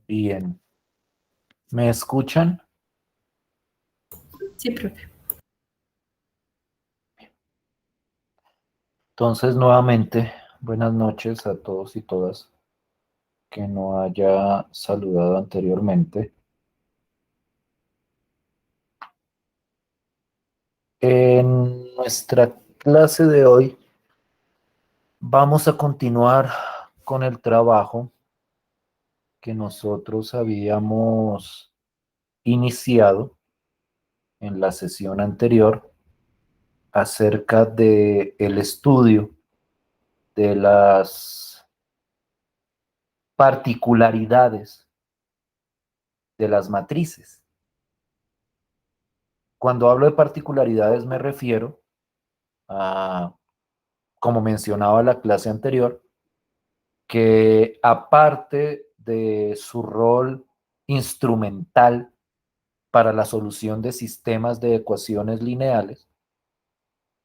Bien. ¿Me escuchan? Sí, profe. Entonces, nuevamente, buenas noches a todos y todas que no haya saludado anteriormente. En nuestra clase de hoy vamos a continuar con el trabajo que nosotros habíamos iniciado en la sesión anterior acerca de el estudio de las particularidades de las matrices. Cuando hablo de particularidades me refiero a, como mencionaba la clase anterior, que aparte de su rol instrumental para la solución de sistemas de ecuaciones lineales,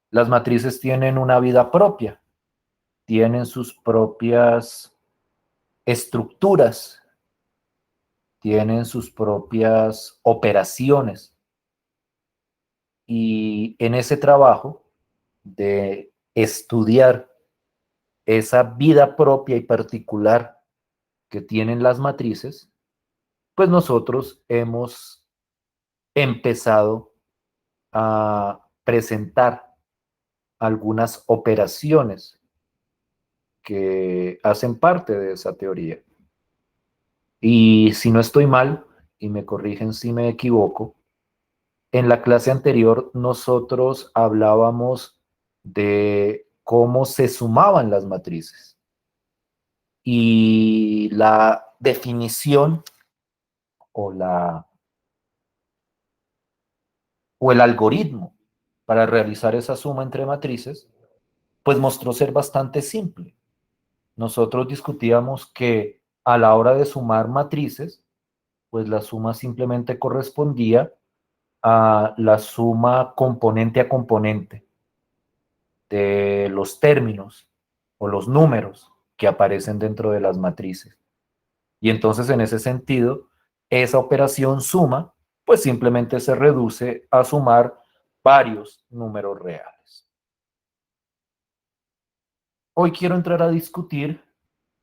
las matrices tienen una vida propia, tienen sus propias estructuras, tienen sus propias operaciones. Y en ese trabajo de estudiar esa vida propia y particular que tienen las matrices, pues nosotros hemos empezado a presentar algunas operaciones que hacen parte de esa teoría. Y si no estoy mal, y me corrigen si me equivoco, en la clase anterior nosotros hablábamos de cómo se sumaban las matrices. Y la definición o, o el algoritmo para realizar esa suma entre matrices, pues mostró ser bastante simple. Nosotros discutíamos que a la hora de sumar matrices, pues la suma simplemente correspondía a la suma componente a componente de los términos o los números que aparecen dentro de las matrices. Y entonces, en ese sentido, esa operación suma, pues simplemente se reduce a sumar varios números reales. Hoy quiero entrar a discutir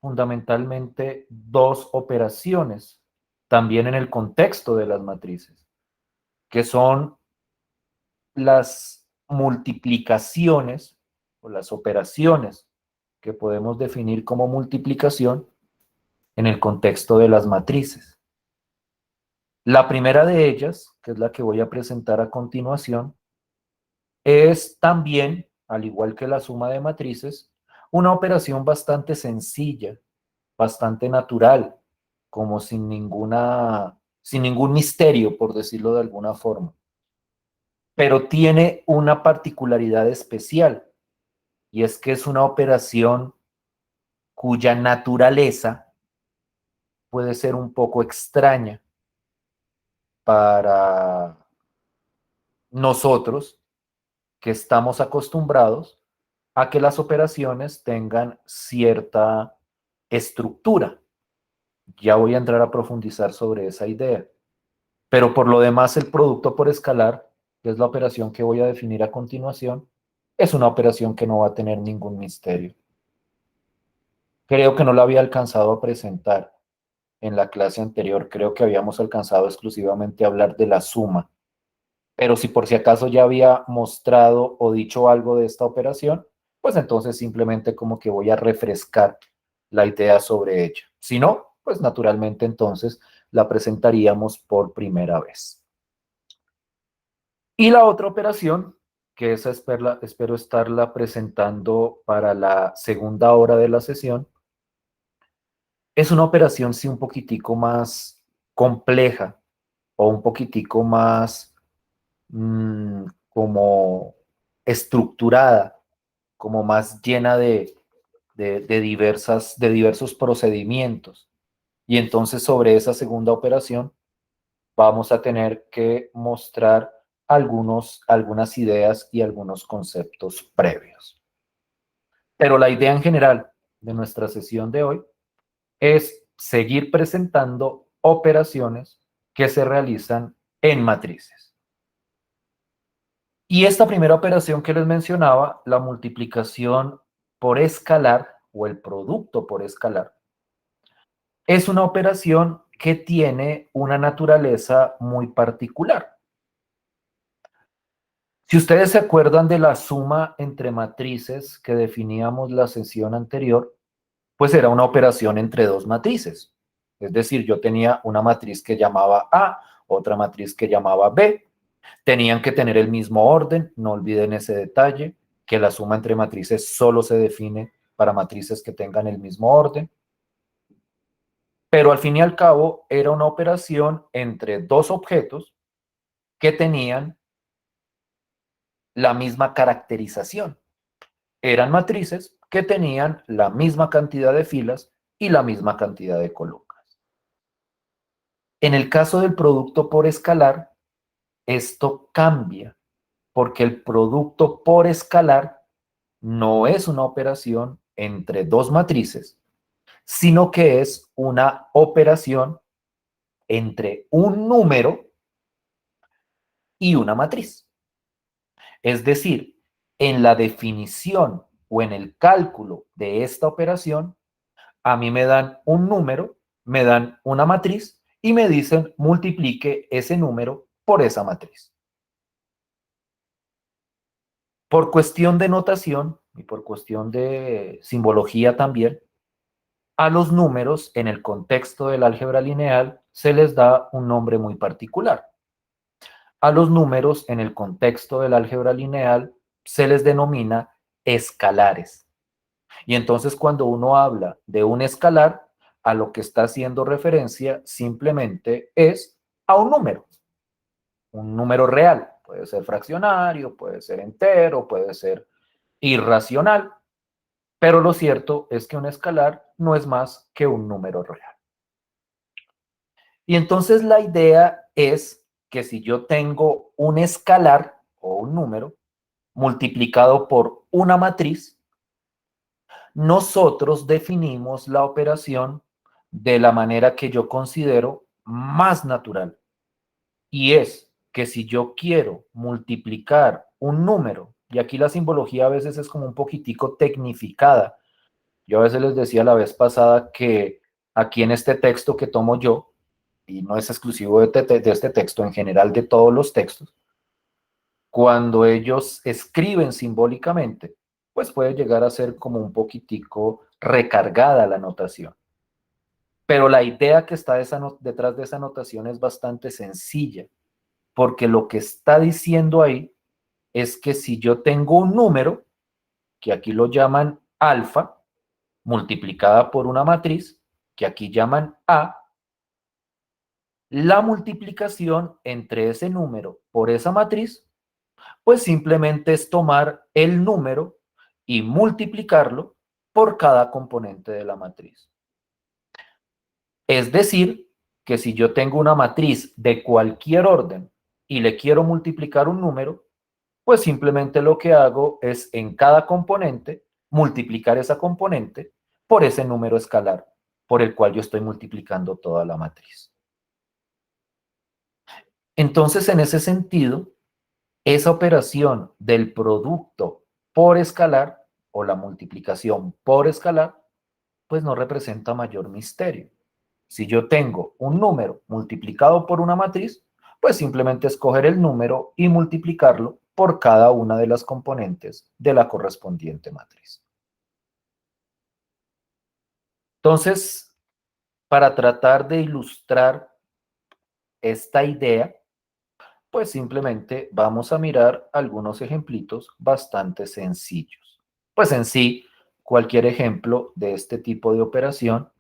fundamentalmente dos operaciones, también en el contexto de las matrices, que son las multiplicaciones o las operaciones que podemos definir como multiplicación en el contexto de las matrices. La primera de ellas, que es la que voy a presentar a continuación, es también, al igual que la suma de matrices, una operación bastante sencilla, bastante natural, como sin ningún misterio, por decirlo de alguna forma. Pero tiene una particularidad especial, y es que es una operación cuya naturaleza puede ser un poco extraña para nosotros que estamos acostumbrados a que las operaciones tengan cierta estructura. Ya voy a entrar a profundizar sobre esa idea. Pero por lo demás, el producto por escalar, que es la operación que voy a definir a continuación, es una operación que no va a tener ningún misterio. Creo que no la había alcanzado a presentar en la clase anterior. Creo que habíamos alcanzado exclusivamente a hablar de la suma. Pero si por si acaso ya había mostrado o dicho algo de esta operación, pues entonces simplemente como que voy a refrescar la idea sobre ella. Si no, pues naturalmente entonces la presentaríamos por primera vez. Y la otra operación, que esa espero estarla presentando para la segunda hora de la sesión, es una operación sí un poquitico más compleja o un poquitico más como estructurada, como más llena de diversos procedimientos. Y entonces sobre esa segunda operación vamos a tener que mostrar algunas ideas y algunos conceptos previos. Pero la idea en general de nuestra sesión de hoy es seguir presentando operaciones que se realizan en matrices. Y esta primera operación que les mencionaba, la multiplicación por escalar o el producto por escalar, es una operación que tiene una naturaleza muy particular. Si ustedes se acuerdan de la suma entre matrices que definíamos la sesión anterior, pues era una operación entre dos matrices. Es decir, yo tenía una matriz que llamaba A, otra matriz que llamaba B. Tenían que tener el mismo orden, no olviden ese detalle, que la suma entre matrices solo se define para matrices que tengan el mismo orden. Pero al fin y al cabo era una operación entre dos objetos que tenían la misma caracterización. Eran matrices que tenían la misma cantidad de filas y la misma cantidad de columnas. En el caso del producto por escalar, esto cambia, porque el producto por escalar no es una operación entre dos matrices, sino que es una operación entre un número y una matriz. Es decir, en la definición o en el cálculo de esta operación, a mí me dan un número, me dan una matriz y me dicen multiplique ese número por esa matriz. Por cuestión de notación y por cuestión de simbología también, a los números en el contexto del álgebra lineal se les da un nombre muy particular. A los números en el contexto del álgebra lineal se les denomina escalares. Y entonces cuando uno habla de un escalar, a lo que está haciendo referencia simplemente es a un número real. Puede ser fraccionario, puede ser entero, puede ser irracional, pero lo cierto es que un escalar no es más que un número real. Y entonces la idea es que si yo tengo un escalar o un número multiplicado por una matriz, nosotros definimos la operación de la manera que yo considero más natural. Y es que si yo quiero multiplicar un número, y aquí la simbología a veces es como un poquitico tecnificada. Yo a veces les decía la vez pasada que aquí en este texto que tomo yo, y no es exclusivo de este texto, en general de todos los textos, cuando ellos escriben simbólicamente, pues puede llegar a ser como un poquitico recargada la notación. Pero la idea que está detrás de esa notación es bastante sencilla, porque lo que está diciendo ahí es que si yo tengo un número, que aquí lo llaman alfa, multiplicada por una matriz, que aquí llaman A, la multiplicación entre ese número por esa matriz, pues simplemente es tomar el número y multiplicarlo por cada componente de la matriz. Es decir, que si yo tengo una matriz de cualquier orden y le quiero multiplicar un número, pues simplemente lo que hago es en cada componente multiplicar esa componente por ese número escalar por el cual yo estoy multiplicando toda la matriz. Entonces, en ese sentido, esa operación del producto por escalar o la multiplicación por escalar, pues no representa mayor misterio. Si yo tengo un número multiplicado por una matriz, pues simplemente escoger el número y multiplicarlo por cada una de las componentes de la correspondiente matriz. Entonces, para tratar de ilustrar esta idea, pues simplemente vamos a mirar algunos ejemplitos bastante sencillos. Pues en sí, cualquier ejemplo de este tipo de operación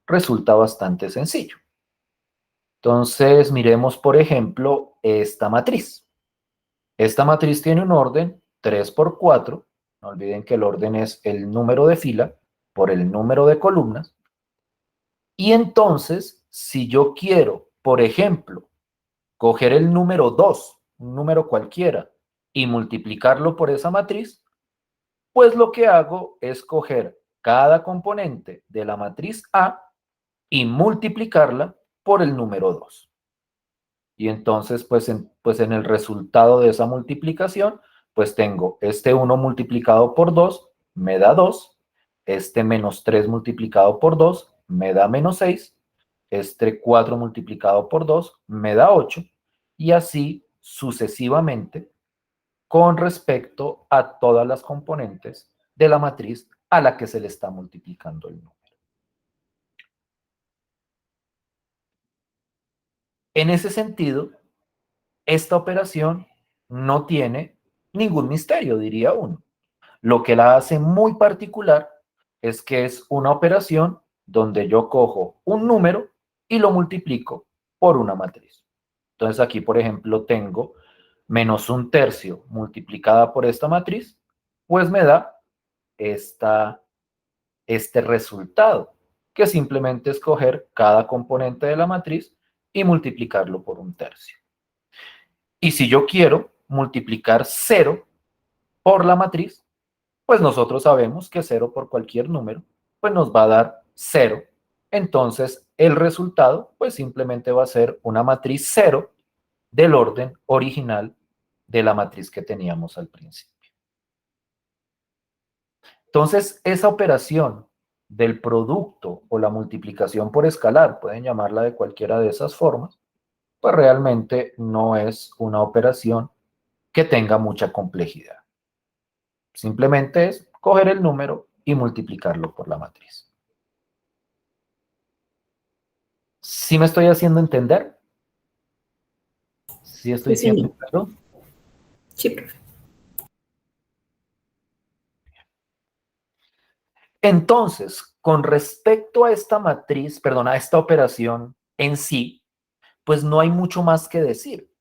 resulta bastante sencillo. Entonces, miremos, por ejemplo, esta matriz. Esta matriz tiene un orden 3 por 4. No olviden que el orden es el número de fila por el número de columnas. Y entonces, si yo quiero, por ejemplo, coger el número 2, un número cualquiera, y multiplicarlo por esa matriz, pues lo que hago es coger cada componente de la matriz A y multiplicarla por el número 2. Y entonces, pues en el resultado de esa multiplicación, pues tengo este 1 multiplicado por 2 me da 2, este menos 3 multiplicado por 2 me da menos 6, este 4 multiplicado por 2 me da 8, y así sucesivamente con respecto a todas las componentes de la matriz a la que se le está multiplicando el número. En ese sentido, esta operación no tiene ningún misterio, diría uno. Lo que la hace muy particular es que es una operación donde yo cojo un número y lo multiplico por una matriz. Entonces aquí, por ejemplo, tengo menos un tercio multiplicada por esta matriz, pues me da este resultado, que simplemente es coger cada componente de la matriz y multiplicarlo por un tercio. Y si yo quiero multiplicar 0 por la matriz, pues nosotros sabemos que 0 por cualquier número, pues nos va a dar 0. Entonces, el resultado, pues simplemente va a ser una matriz 0 del orden original de la matriz que teníamos al principio. Entonces, esa operación del producto o la multiplicación por escalar, pueden llamarla de cualquiera de esas formas, pues realmente no es una operación que tenga mucha complejidad. Simplemente es coger el número y multiplicarlo por la matriz. ¿Sí me estoy haciendo entender? ¿Sí estoy Sí, siendo señor. claro? Sí, profe. Entonces, con respecto a esta matriz, perdón, a esta operación en sí, pues no hay mucho más que decir.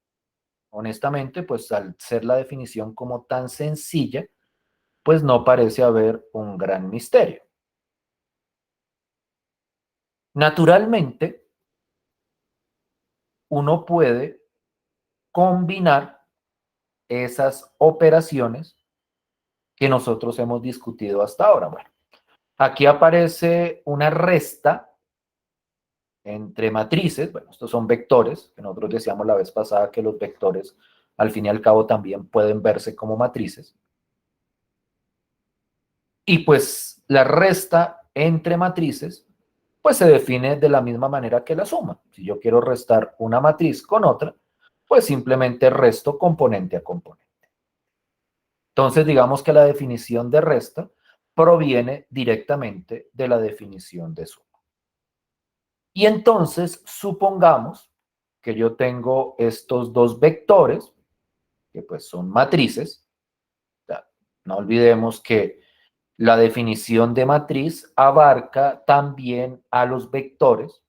Honestamente, pues al ser la definición como tan sencilla, pues no parece haber un gran misterio. Naturalmente, uno puede combinar esas operaciones que nosotros hemos discutido hasta ahora. Bueno, aquí aparece una resta entre matrices. Bueno, estos son vectores, que nosotros decíamos la vez pasada que los vectores al fin y al cabo también pueden verse como matrices. Y pues la resta entre matrices, pues se define de la misma manera que la suma. Si yo quiero restar una matriz con otra, pues simplemente resto componente a componente. Entonces, digamos que la definición de resta proviene directamente de la definición de suma. Y entonces, supongamos que yo tengo estos dos vectores, que pues son matrices. No olvidemos que la definición de matriz abarca también a los vectores.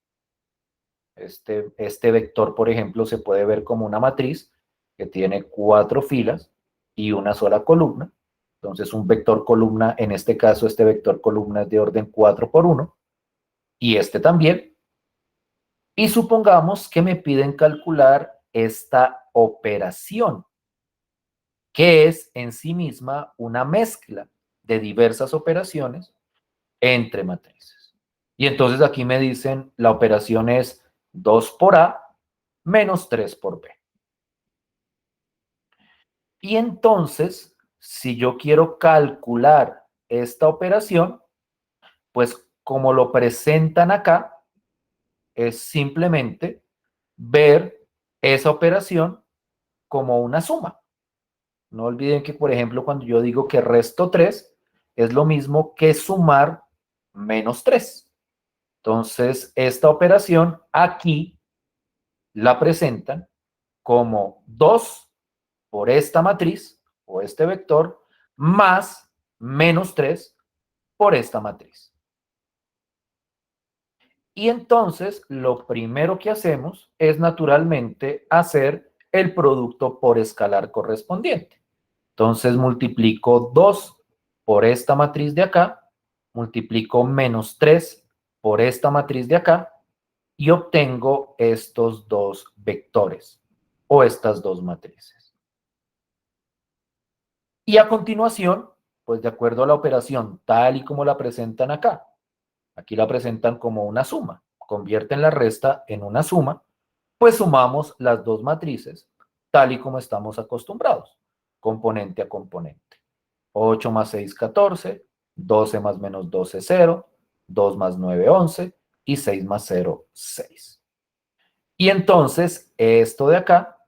Este vector, por ejemplo, se puede ver como una matriz que tiene 4 filas y una sola columna. Entonces, un vector columna, en este caso, este vector columna es de orden 4 por 1, y este también. Y supongamos que me piden calcular esta operación, que es en sí misma una mezcla de diversas operaciones entre matrices. Y entonces aquí me dicen la operación es 2 por A menos 3 por B. Y entonces, si yo quiero calcular esta operación, pues como lo presentan acá, es simplemente ver esa operación como una suma. No olviden que, por ejemplo, cuando yo digo que resto 3, es lo mismo que sumar menos 3. Entonces, esta operación aquí la presentan como 2 por esta matriz o este vector más menos 3 por esta matriz. Y entonces lo primero que hacemos es naturalmente hacer el producto por escalar correspondiente. Entonces multiplico 2 por esta matriz de acá, multiplico menos 3 por esta matriz de acá y obtengo estos dos vectores o estas dos matrices. Y a continuación, pues de acuerdo a la operación tal y como la presentan acá, aquí la presentan como una suma. convierten la resta en una suma, pues sumamos las dos matrices tal y como estamos acostumbrados, componente a componente. 8 más 6, 14, 12 más menos 12, 0, 2 más 9, 11 y 6 más 0, 6. Y entonces esto de acá,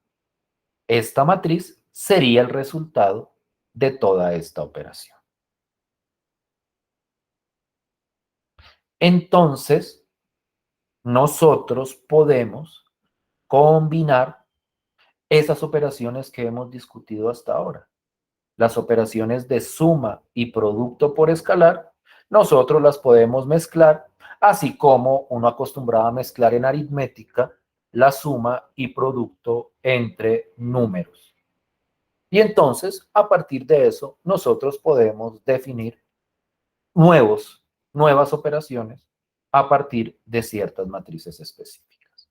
esta matriz, sería el resultado de toda esta operación. Entonces, nosotros podemos combinar esas operaciones que hemos discutido hasta ahora. Las operaciones de suma y producto por escalar, nosotros las podemos mezclar, así como uno acostumbraba a mezclar en aritmética la suma y producto entre números. Y entonces, a partir de eso, nosotros podemos definir nuevas operaciones a partir de ciertas matrices específicas.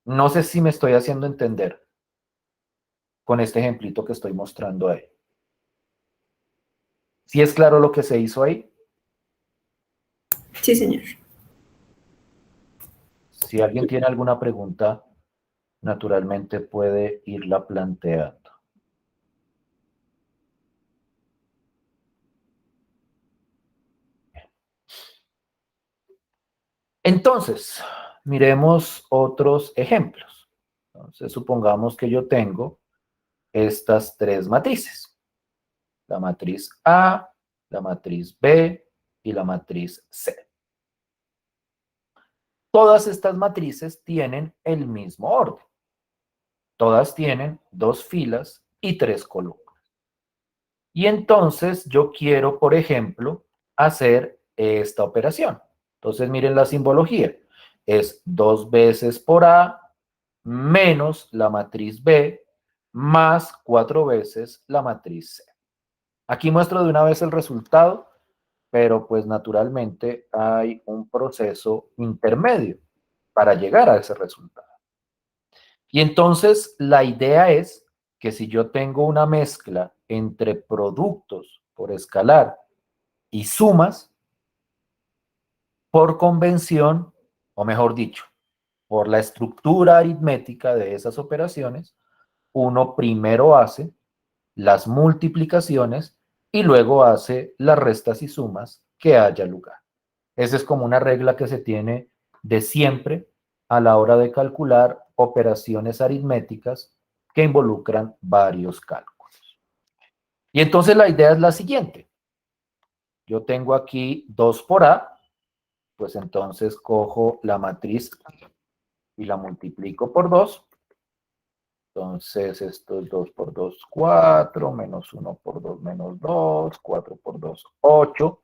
No sé si me estoy haciendo entender con este ejemplito que estoy mostrando ahí. ¿Sí es claro lo que se hizo ahí? Sí, señor. Si alguien tiene alguna pregunta, naturalmente puede irla planteando. Entonces, miremos otros ejemplos. Entonces, supongamos que yo tengo estas tres matrices. La matriz A, la matriz B y la matriz C. Todas estas matrices tienen el mismo orden. Todas tienen 2 filas y 3 columnas. Y entonces yo quiero, por ejemplo, hacer esta operación. Entonces miren la simbología. Es 2 veces por A menos la matriz B más 4 veces la matriz C. Aquí muestro de una vez el resultado, pero pues naturalmente hay un proceso intermedio para llegar a ese resultado. Y entonces la idea es que si yo tengo una mezcla entre productos por escalar y sumas, por convención, o mejor dicho, por la estructura aritmética de esas operaciones, uno primero hace las multiplicaciones y luego hace las restas y sumas que haya lugar. Esa es como una regla que se tiene de siempre a la hora de calcular operaciones aritméticas que involucran varios cálculos. Y entonces la idea es la siguiente. Yo tengo aquí 2 por A, pues entonces cojo la matriz y la multiplico por 2. Entonces esto es 2 por 2, 4, menos 1 por 2, menos 2, 4 por 2, 8.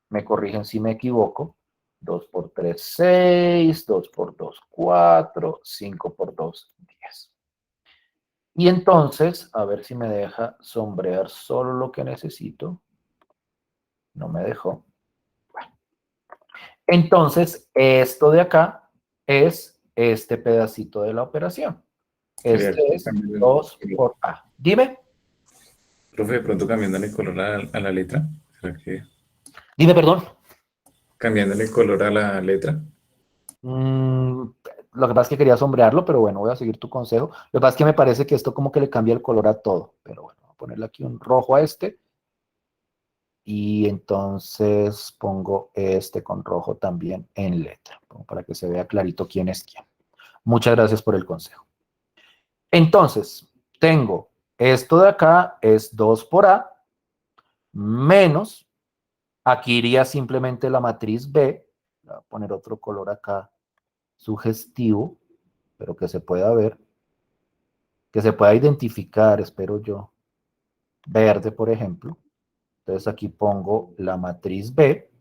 Me corrigen si me equivoco. 2 por 3, 6, 2 por 2, 4, 5 por 2, 10. Y entonces, a ver si me deja sombrear solo lo que necesito. No me dejó. Bueno. Entonces, esto de acá es este pedacito de la operación. Sería Este es 2 por A. Dime. profe, de pronto cambiándole color a la letra. ¿Será que Dime, perdón. cambiándole color a la letra? Lo que pasa es que quería sombrearlo, pero bueno, voy a seguir tu consejo. Lo que pasa es que me parece que esto como que le cambia el color a todo. Pero bueno, voy a ponerle aquí un rojo a este. Y entonces pongo este con rojo también en letra, como para que se vea clarito quién es quién. Muchas gracias por el consejo. Entonces, tengo esto de acá es 2 por A menos, aquí iría simplemente la matriz B. Voy a poner otro color acá sugestivo, pero que se pueda ver, que se pueda identificar, espero yo, verde, por ejemplo. Entonces aquí pongo la matriz B,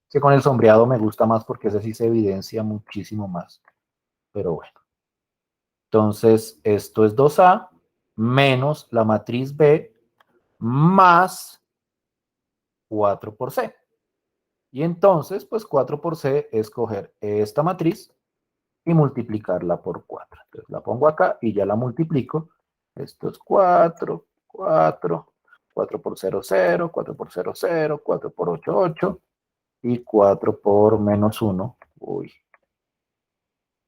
que con el sombreado me gusta más porque ese sí se evidencia muchísimo más, pero bueno. Entonces esto es 2A menos la matriz B más 4 por C. Y entonces, pues 4 por C es coger esta matriz y multiplicarla por 4. Entonces la pongo acá y ya la multiplico. Esto es 4, 4. 4 por 0, 0, 4 por 0, 0, 4 por 8, 8, y 4 por menos 1, uy,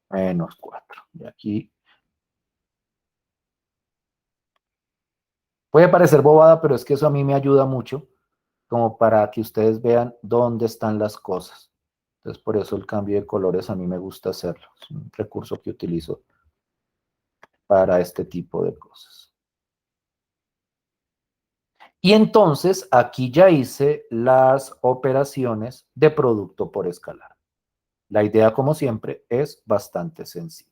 menos 4. Y aquí puede parecer bobada, pero es que eso a mí me ayuda mucho, como para que ustedes vean dónde están las cosas. Entonces, por eso el cambio de colores a mí me gusta hacerlo. Es un recurso que utilizo para este tipo de cosas. Y entonces, aquí ya hice las operaciones de producto por escalar. La idea, como siempre, es bastante sencilla.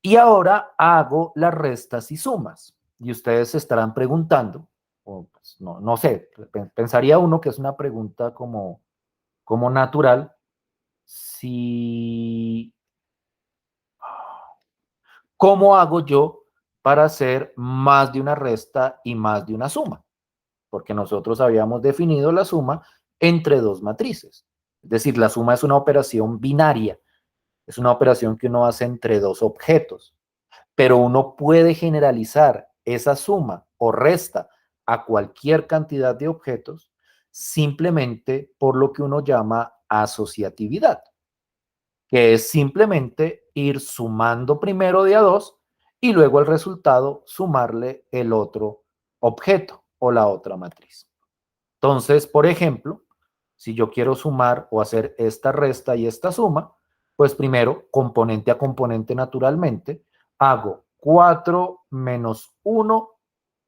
Y ahora hago las restas y sumas. Y ustedes se estarán preguntando, o pues, no sé, pensaría uno que es una pregunta como natural, si, ¿cómo hago yo para hacer más de una resta y más de una suma? Porque nosotros habíamos definido la suma entre dos matrices. Es decir, la suma es una operación binaria, es una operación que uno hace entre dos objetos, pero uno puede generalizar esa suma o resta a cualquier cantidad de objetos simplemente por lo que uno llama asociatividad, que es simplemente ir sumando primero de a dos y luego el resultado sumarle el otro objeto o la otra matriz. Entonces, por ejemplo, si yo quiero sumar o hacer esta resta y esta suma, pues primero, componente a componente naturalmente, hago 4 menos 1,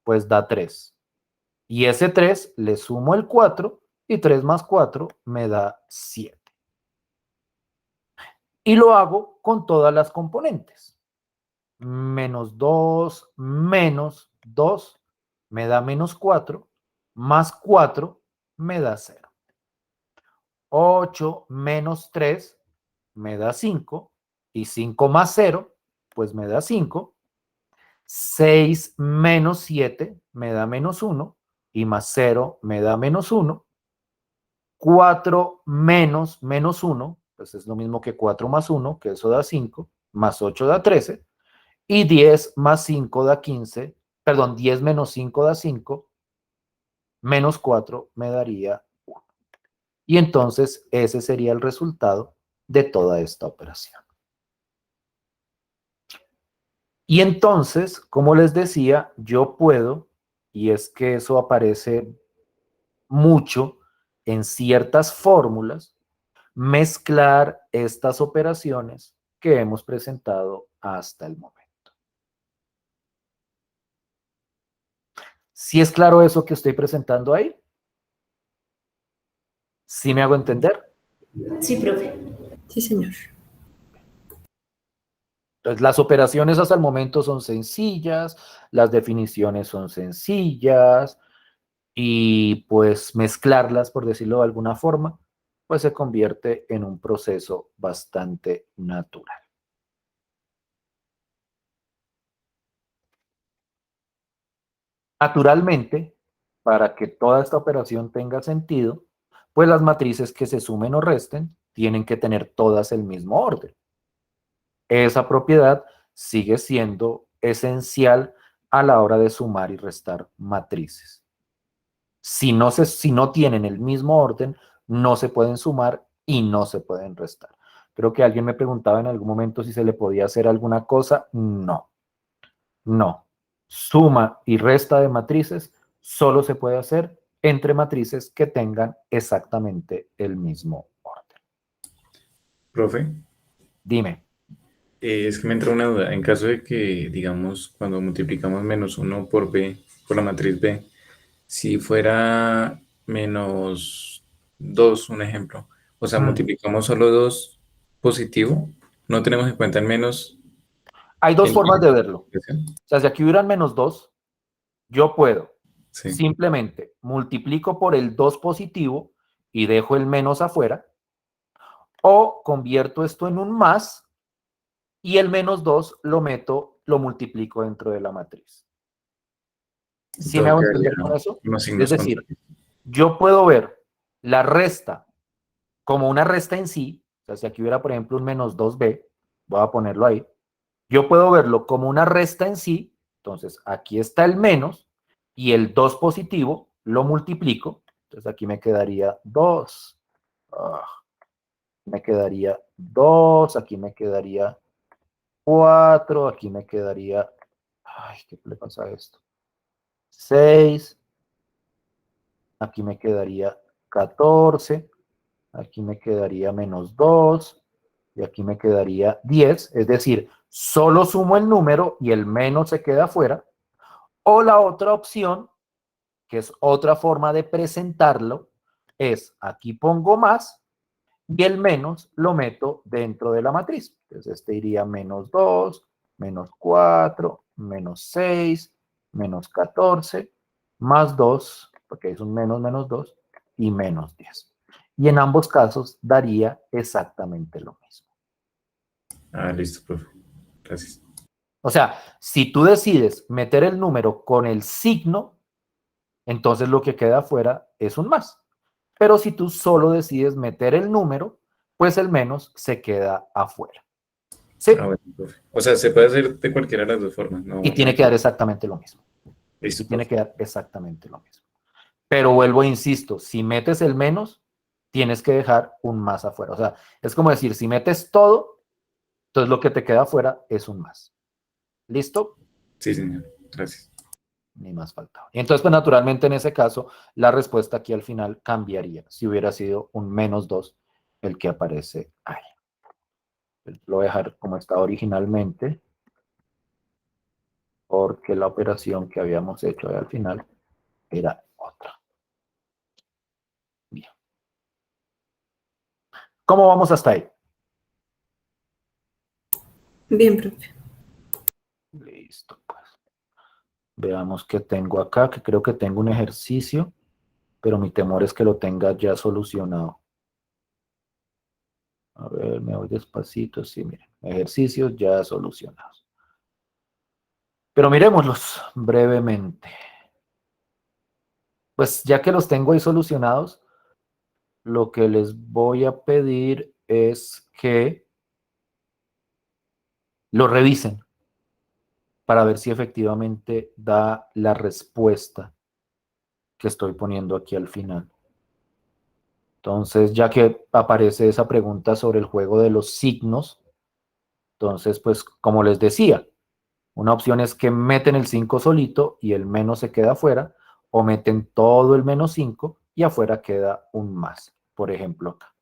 pues da 3. Y ese 3 le sumo el 4 y 3 más 4 me da 7. Y lo hago con todas las componentes. Menos 2 menos 2 me da menos 4, más 4 me da 0. 8 menos 3 me da 5, y 5 más 0, pues me da 5. 6 menos 7 me da menos 1, y más 0 me da menos 1. 4 menos menos 1, pues es lo mismo que 4 más 1, que eso da 5, más 8 da 13, y 10 más 5 da 15, perdón, 10 menos 5 da 5, menos 4 me daría 1. Y entonces ese sería el resultado de toda esta operación. Y entonces, como les decía, yo puedo, y es que eso aparece mucho en ciertas fórmulas, mezclar estas operaciones que hemos presentado hasta el momento. ¿Sí es claro eso que estoy presentando ahí? ¿Sí me hago entender? Sí, profe. Sí, señor. Entonces, las operaciones hasta el momento son sencillas, las definiciones son sencillas, y pues mezclarlas, por decirlo de alguna forma, pues se convierte en un proceso bastante natural. Naturalmente, para que toda esta operación tenga sentido, pues las matrices que se sumen o resten tienen que tener todas el mismo orden. Esa propiedad sigue siendo esencial a la hora de sumar y restar matrices. Si no tienen el mismo orden, no se pueden sumar y no se pueden restar. Creo que alguien me preguntaba en algún momento si se le podía hacer alguna cosa. No, no. Suma y resta de matrices solo se puede hacer entre matrices que tengan exactamente el mismo orden. Profe, Dime. es que me entra una duda. En caso de que, digamos, cuando multiplicamos menos uno por B, por la matriz B, si fuera menos 2 un ejemplo, o sea, multiplicamos solo 2 positivo, no tenemos en cuenta el menos. Hay dos El formas de verlo. multiplicación. O sea, si aquí hubieran menos 2, yo puedo Sí, simplemente multiplico por el 2 positivo y dejo el menos afuera, o convierto esto en un más y el menos 2 lo multiplico dentro de la matriz. y ¿Sí me todo hago quedaría entender con eso? unos Es signos decir, contrarios. yo puedo ver la resta como una resta en sí. O sea, si aquí hubiera, por ejemplo, un menos 2b, voy a ponerlo ahí, yo puedo verlo como una resta en sí. Entonces, aquí está el menos, y el 2 positivo lo multiplico. Entonces aquí me quedaría 2. Me quedaría 2, aquí me quedaría 4, aquí me quedaría, ay, ¿qué le pasa a esto? 6, aquí me quedaría 14, aquí me quedaría menos 2, y aquí me quedaría 10, es decir, solo sumo el número y el menos se queda afuera, o la otra opción, que es otra forma de presentarlo, es aquí pongo más, y el menos lo meto dentro de la matriz. Entonces este iría menos 2, menos 4, menos 6, menos 14, más 2, porque es un menos menos 2, y menos 10. Y en ambos casos daría exactamente lo mismo. Ah, listo, profe. Gracias. O sea, si tú decides meter el número con el signo, entonces lo que queda afuera es un más. Pero si tú solo decides meter el número, pues el menos se queda afuera. ¿Sí? Ah, bueno, profe. O sea, se puede hacer de cualquiera de las dos formas, no, Y no tiene hay que dar problema. exactamente lo mismo. Y Listo, tiene profe. que dar exactamente lo mismo. Pero vuelvo e insisto, si metes el menos, tienes que dejar un más afuera. O sea, es como decir, si metes todo, entonces lo que te queda afuera es un más. ¿Listo? Sí, señor. Gracias. Ni más faltaba. Y entonces, pues naturalmente en ese caso, la respuesta aquí al final cambiaría si hubiera sido un menos 2 el que aparece ahí. Lo voy a dejar como estaba originalmente, porque la operación que habíamos hecho ahí al final era otra. Bien. ¿Cómo vamos hasta ahí? Bien, profe. Listo, pues. Veamos qué tengo acá, que creo que tengo un ejercicio, pero mi temor es que lo tenga ya solucionado. A ver, me voy despacito. Sí, miren, ejercicios ya solucionados. Pero miremoslos brevemente. Pues ya que los tengo ahí solucionados, lo que les voy a pedir es que lo revisen para ver si efectivamente da la respuesta que estoy poniendo aquí al final. Entonces, ya que aparece esa pregunta sobre el juego de los signos, entonces, pues, como les decía, una opción es que meten el 5 solito y el menos se queda afuera, o meten todo el menos 5 y afuera queda un más, por ejemplo acá.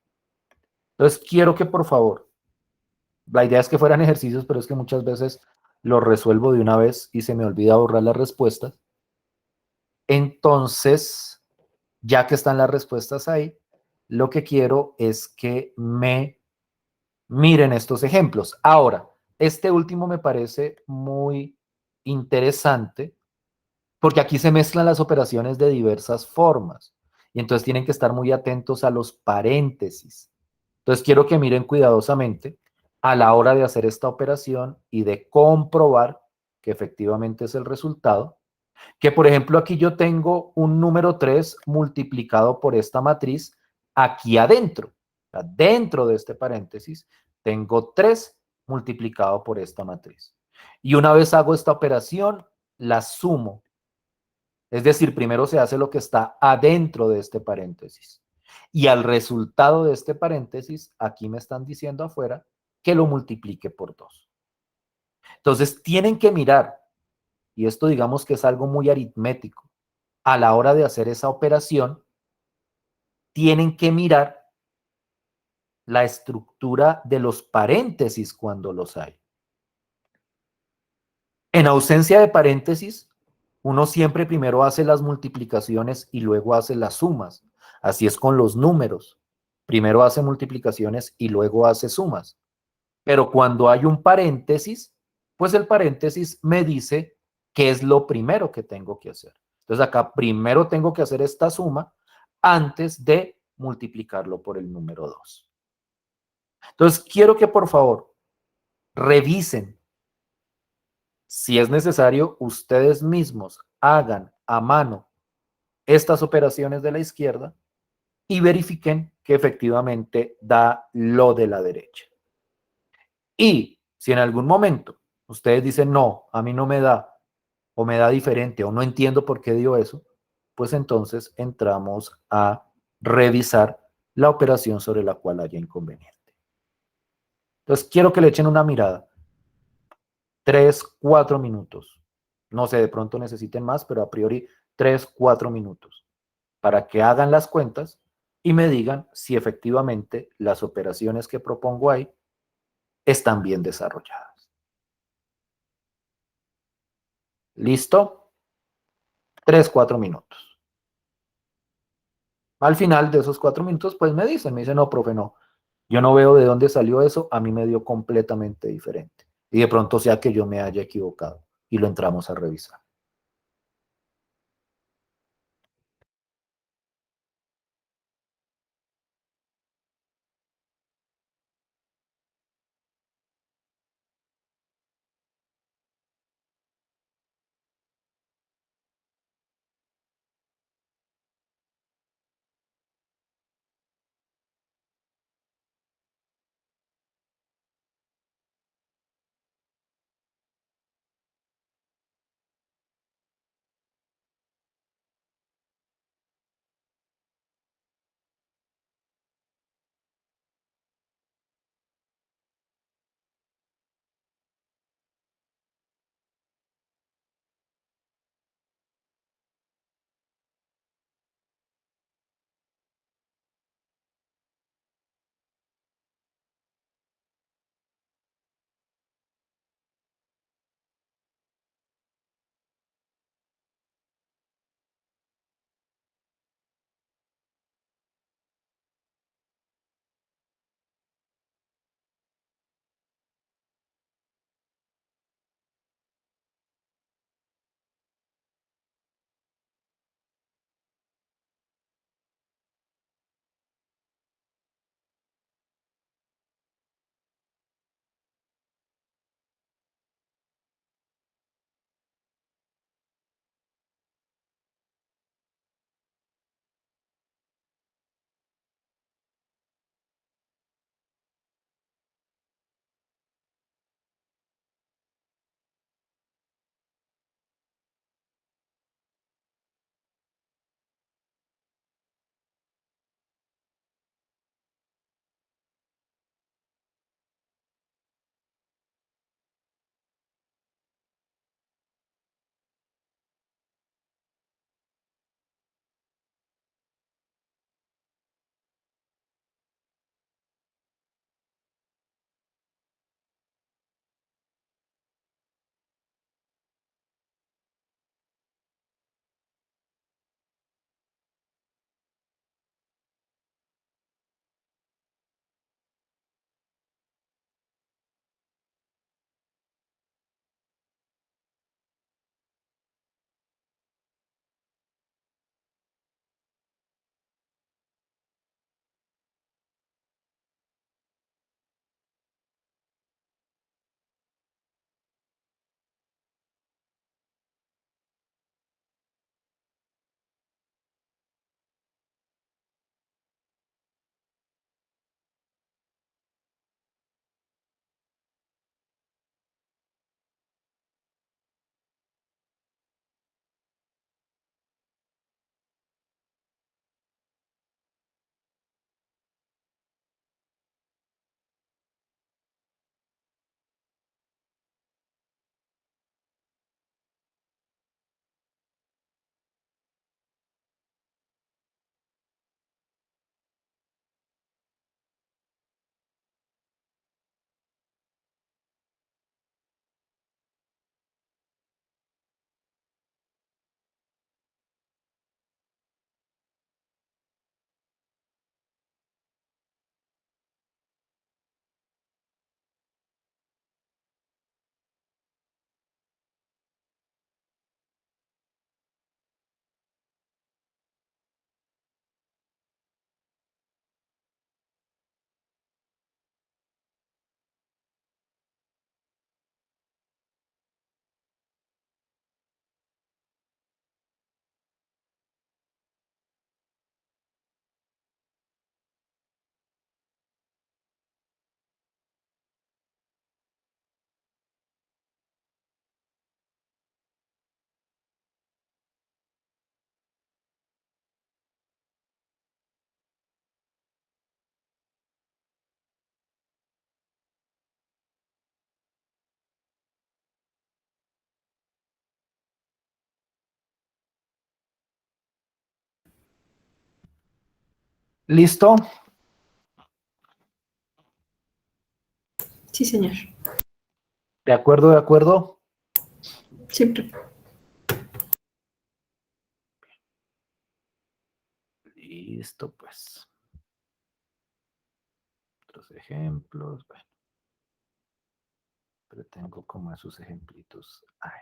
Entonces, quiero que por favor, la idea es que fueran ejercicios, pero es que muchas veces los resuelvo de una vez y se me olvida borrar las respuestas. Entonces, ya que están las respuestas ahí, lo que quiero es que me miren estos ejemplos. Ahora, este último me parece muy interesante porque aquí se mezclan las operaciones de diversas formas y entonces tienen que estar muy atentos a los paréntesis. Entonces quiero que miren cuidadosamente a la hora de hacer esta operación y de comprobar que efectivamente es el resultado. Que por ejemplo aquí yo tengo un número 3 multiplicado por esta matriz aquí adentro. O sea, dentro de este paréntesis tengo 3 multiplicado por esta matriz. Y una vez hago esta operación, la sumo. Es decir, primero se hace lo que está adentro de este paréntesis. Y al resultado de este paréntesis, aquí me están diciendo afuera que lo multiplique por 2. Entonces tienen que mirar, y esto digamos que es algo muy aritmético, a la hora de hacer esa operación, tienen que mirar la estructura de los paréntesis cuando los hay. En ausencia de paréntesis, uno siempre primero hace las multiplicaciones y luego hace las sumas. Así es con los números. Primero hace multiplicaciones y luego hace sumas. Pero cuando hay un paréntesis, pues el paréntesis me dice qué es lo primero que tengo que hacer. Entonces acá primero tengo que hacer esta suma antes de multiplicarlo por el número 2. Entonces quiero que por favor revisen, si es necesario, ustedes mismos hagan a mano estas operaciones de la izquierda y verifiquen que efectivamente da lo de la derecha. Y si en algún momento ustedes dicen, no, a mí no me da, o me da diferente, o no entiendo por qué dio eso, pues entonces entramos a revisar la operación sobre la cual haya inconveniente. Entonces, quiero que le echen una mirada. 3, 4 minutos. No sé, de pronto necesiten más, pero a priori 3, 4 minutos para que hagan las cuentas y me digan si efectivamente las operaciones que propongo ahí están bien desarrolladas. ¿Listo? 3, 4 minutos. Al final de esos 4 minutos, pues me dicen, no, profe, no, yo no veo de dónde salió eso, a mí me dio completamente diferente. Y de pronto sea que yo me haya equivocado y lo entramos a revisar. ¿Listo? Sí, señor. ¿De acuerdo, de acuerdo? Sí, profe. Listo, pues. Otros ejemplos. Bueno, pero tengo como esos ejemplitos. Ay.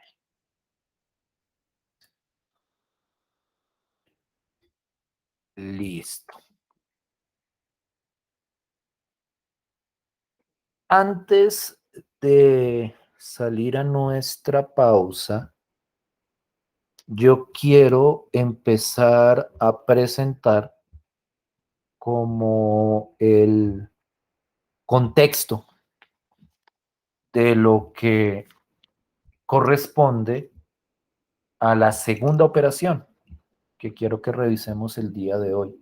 Listo. Antes de salir a nuestra pausa, yo quiero empezar a presentar como el contexto de lo que corresponde a la segunda operación que quiero que revisemos el día de hoy,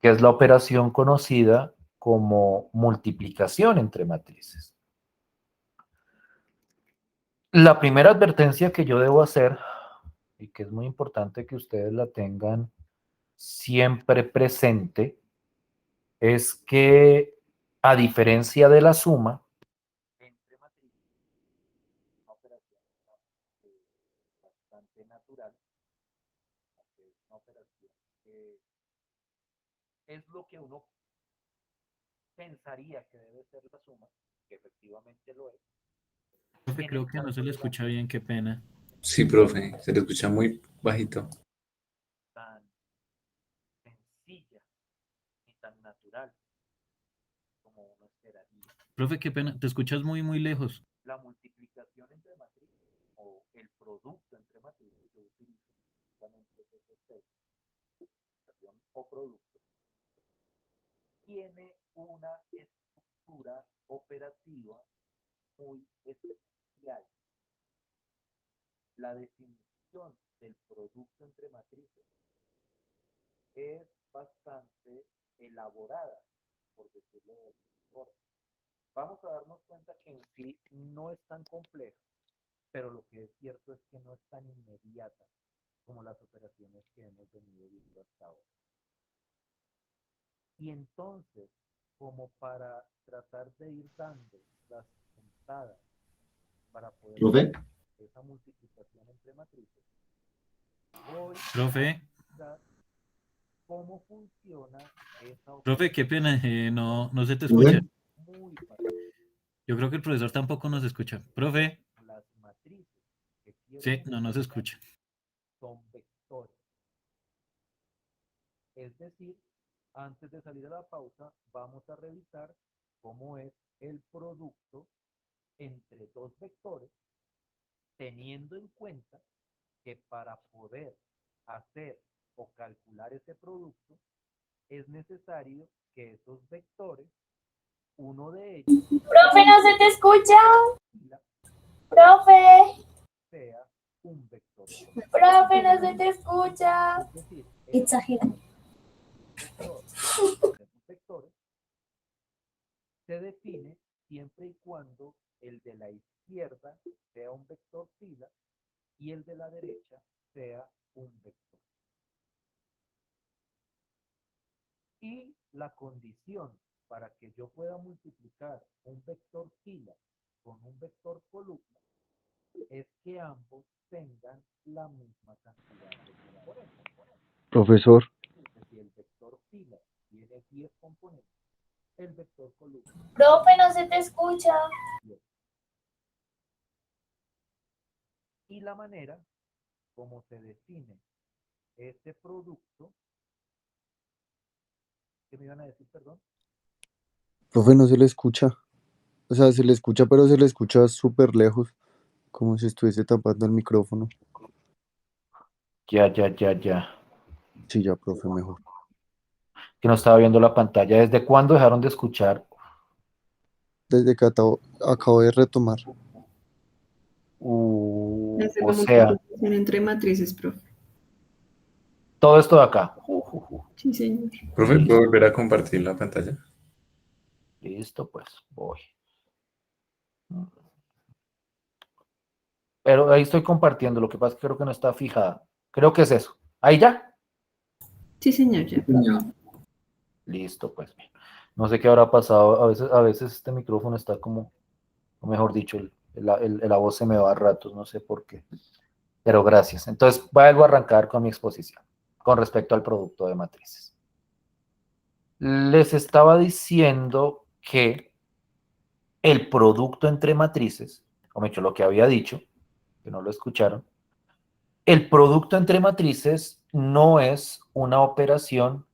que es la operación conocida como multiplicación entre matrices. La primera advertencia que yo debo hacer, y que es muy importante que ustedes la tengan siempre presente, es que a diferencia de la suma, entre matrices, una operación bastante natural, es una operación que es lo que uno pensaría que debe ser la suma, que efectivamente lo es. Profe, En creo el que no se caso le de la escucha bien, qué pena. Sí, profe, se le escucha muy bajito. tan sencilla y tan natural como uno esperaría. Profe, qué pena, te escuchas muy, muy lejos. La multiplicación entre matrices o el producto entre matrices, yo utilizo justamente ese término, multiplicación o producto, tiene una estructura operativa muy especial. La definición del producto entre matrices es bastante elaborada, por decirlo de alguna forma. Vamos a darnos cuenta que en sí no es tan compleja, pero lo que es cierto es que no es tan inmediata como las operaciones que hemos venido viendo hasta ahora. Y entonces, como para tratar de ir dando las puntadas para poder ¿Profe? hacer esa multiplicación entre matrices, voy Profe, a dar cómo funciona esa profe, qué operación. pena, no, no se te escucha. ¿Profe? Muy fácil. Yo creo que el profesor tampoco nos escucha. Profe, Las matrices que quiero sí, no nos multiplicar escucha. son vectores. Es decir, antes de salir a la pausa, vamos a revisar cómo es el producto entre dos vectores, teniendo en cuenta que para poder hacer o calcular ese producto, es necesario que esos vectores, uno de ellos, Profe, no se te escucha. Profe, sea un vector. profe, no se te escucha. Es decir, Exagera. vector, esos vectores se define siempre y cuando el de la izquierda sea un vector fila y el de la derecha sea un vector. Y la condición para que yo pueda multiplicar un vector fila con un vector columna es que ambos tengan la misma cantidad de componentes. Profesor, Si el vector fila tiene 10 componentes, el vector columna Profe, no se te escucha. 10. Y la manera como se define este producto, ¿qué me iban a decir, perdón? profe, no se le escucha. O sea, se le escucha, pero se le escucha súper lejos, como si estuviese tapando el micrófono. Ya. Sí, ya, profe, mejor. Que no estaba viendo la pantalla. ¿Desde cuándo dejaron de escuchar? Desde que acabo de retomar. Desde O la sea, multiplicación entre matrices, profe. todo esto de acá. Sí, señor. Profe, ¿puedo volver a compartir la pantalla? Listo, pues voy. Pero ahí estoy compartiendo. Lo que pasa es que creo que no está fijada. Creo que es eso. Ahí ya. Sí, señor, ya. Listo, pues bien. No sé qué habrá pasado. A veces este micrófono está como, o mejor dicho, la voz se me va a ratos, no sé por qué. Pero gracias. Entonces, vuelvo a arrancar con mi exposición con respecto al producto de matrices. Les estaba diciendo que el producto entre matrices, o me hecho lo que había dicho, que no lo escucharon, el producto entre matrices no es una operación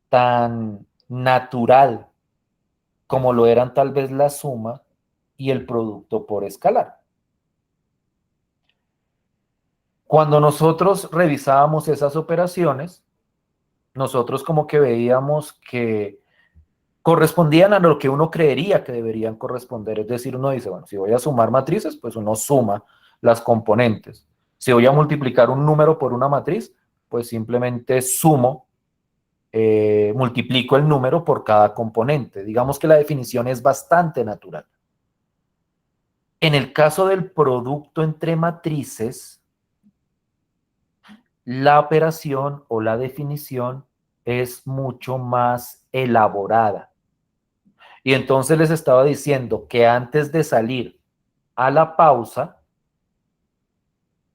tan natural como lo eran tal vez la suma y el producto por escalar. Cuando nosotros revisábamos esas operaciones, nosotros como que veíamos que correspondían a lo que uno creería que deberían corresponder. Es decir, uno dice, bueno, si voy a sumar matrices, pues uno suma las componentes. Si voy a multiplicar un número por una matriz, pues simplemente sumo, multiplico el número por cada componente. Digamos que la definición es bastante natural. En el caso del producto entre matrices, la operación o la definición es mucho más elaborada. Y entonces les estaba diciendo que antes de salir a la pausa,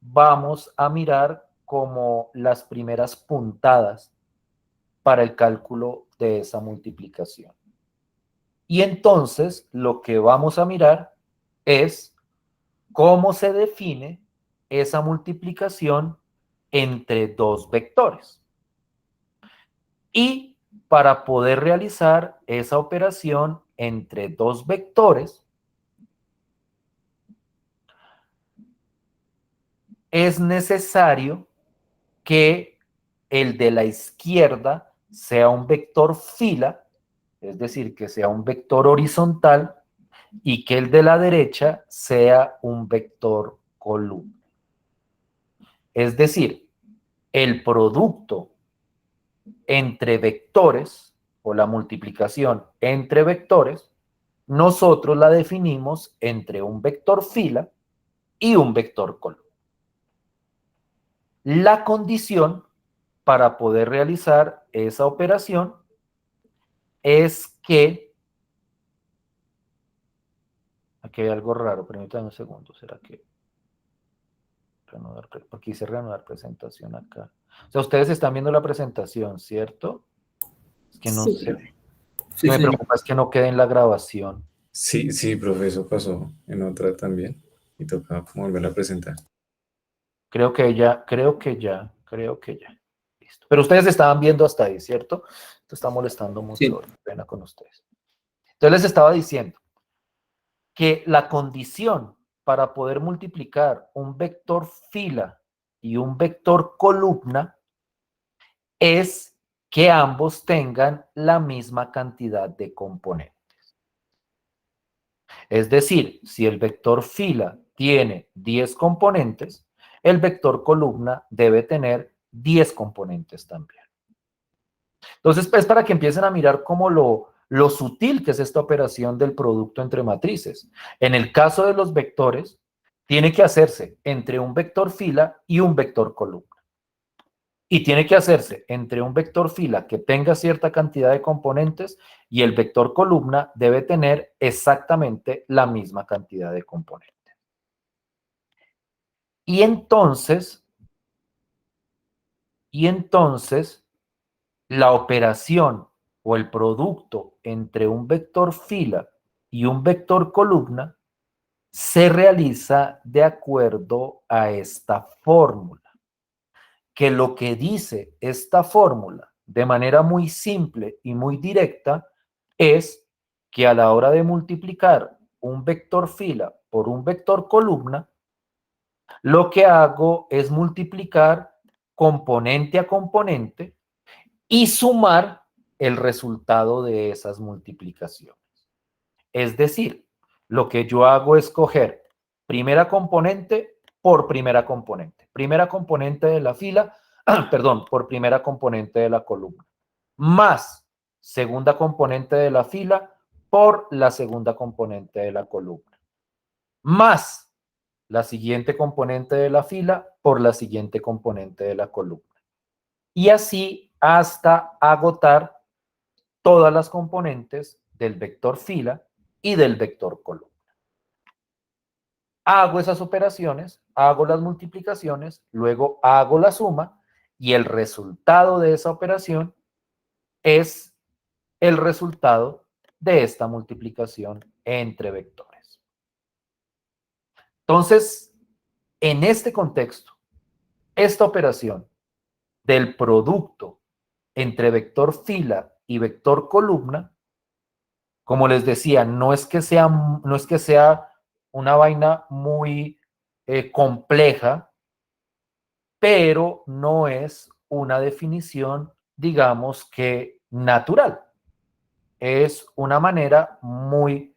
vamos a mirar como las primeras puntadas para el cálculo de esa multiplicación. Y entonces lo que vamos a mirar es cómo se define esa multiplicación entre dos vectores. Y para poder realizar esa operación entre dos vectores, es necesario que el de la izquierda sea un vector fila, es decir, que sea un vector horizontal, y que el de la derecha sea un vector columna. Es decir, el producto entre vectores, o la multiplicación entre vectores, nosotros la definimos entre un vector fila y un vector columna. La condición para poder realizar esa operación es que, aquí hay algo raro, permítanme un segundo, ¿será que reanudar? Porque hice reanudar presentación acá. O sea, ustedes están viendo la presentación, ¿cierto? Es que no Sí, sé. profe. Sí, Me señor. preocupa es que no quede en la grabación. Sí, sí, profe, eso pasó en otra también. Y toca como volver a presentar. Creo que ya. Listo. Pero ustedes estaban viendo hasta ahí, ¿cierto? Esto está molestando mucho, Sí. pena con ustedes. Entonces les estaba diciendo que la condición para poder multiplicar un vector fila y un vector columna es que ambos tengan la misma cantidad de componentes. Es decir, si el vector fila tiene 10 componentes, el vector columna debe tener 10 componentes también. Entonces, pues para que empiecen a mirar como lo sutil que es esta operación del producto entre matrices. En el caso de los vectores, tiene que hacerse entre un vector fila y un vector columna. Y tiene que hacerse entre un vector fila que tenga cierta cantidad de componentes y el vector columna debe tener exactamente la misma cantidad de componentes. Y entonces, la operación o el producto entre un vector fila y un vector columna se realiza de acuerdo a esta fórmula. Que lo que dice esta fórmula de manera muy simple y muy directa es que a la hora de multiplicar un vector fila por un vector columna, lo que hago es multiplicar componente a componente y sumar el resultado de esas multiplicaciones. Es decir, lo que yo hago es coger primera componente por primera componente. Primera componente de la fila, perdón, por primera componente de la columna. Más segunda componente de la fila por la segunda componente de la columna. Más la siguiente componente de la fila por la siguiente componente de la columna. Y así hasta agotar todas las componentes del vector fila y del vector columna. Hago esas operaciones, hago las multiplicaciones, luego hago la suma y el resultado de esa operación es el resultado de esta multiplicación entre vectores. Entonces, en este contexto, esta operación del producto entre vector fila y vector columna, como les decía, no es que sea una vaina muy compleja, pero no es una definición, digamos que natural. Es una manera muy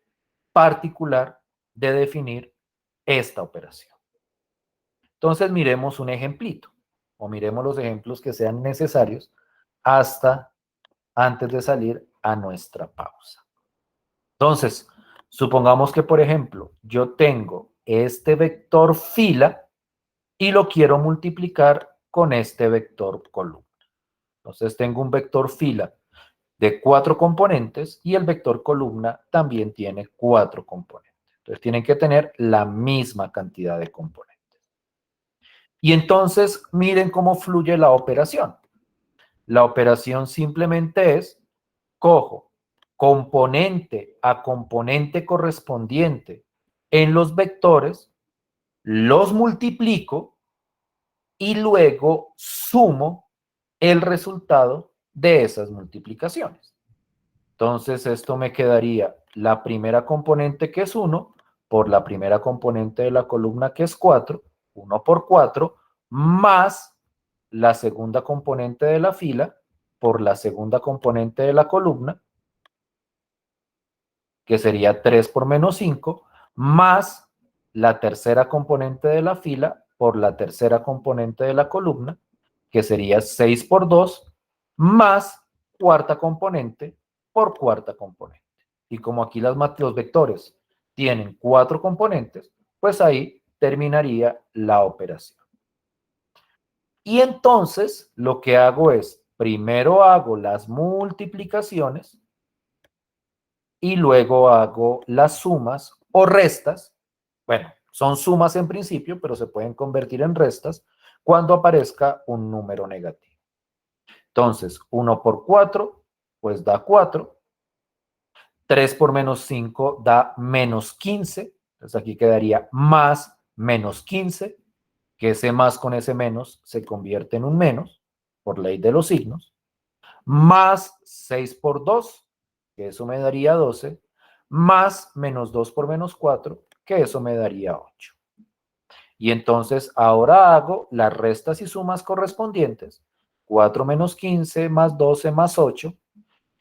particular de definir esta operación. Entonces miremos un ejemplito, o miremos los ejemplos que sean necesarios hasta antes de salir a nuestra pausa. Entonces, supongamos que, por ejemplo, yo tengo este vector fila y lo quiero multiplicar con este vector columna. Entonces tengo un vector fila de 4 componentes y el vector columna también tiene 4 componentes. Entonces tienen que tener la misma cantidad de componentes. Y entonces miren cómo fluye la operación. La operación simplemente es, cojo componente a componente correspondiente en los vectores, los multiplico y luego sumo el resultado de esas multiplicaciones. Entonces esto me quedaría la primera componente, que es 1, por la primera componente de la columna, que es 4, 1 por 4, más la segunda componente de la fila por la segunda componente de la columna, que sería 3 por menos 5, más la tercera componente de la fila por la tercera componente de la columna, que sería 6 por 2, más cuarta componente por cuarta componente. Y como aquí los vectores tienen 4 componentes, pues ahí terminaría la operación. Y entonces lo que hago es, primero hago las multiplicaciones y luego hago las sumas o restas. Bueno, son sumas en principio, pero se pueden convertir en restas cuando aparezca un número negativo. Entonces, 1 por 4, pues da 4. 3 por menos 5 da menos 15. Entonces aquí quedaría más menos 15, que ese más con ese menos se convierte en un menos, por ley de los signos. Más 6 por 2, que eso me daría 12, más menos 2 por menos 4, que eso me daría 8. Y entonces ahora hago las restas y sumas correspondientes. 4 menos 15 más 12 más 8.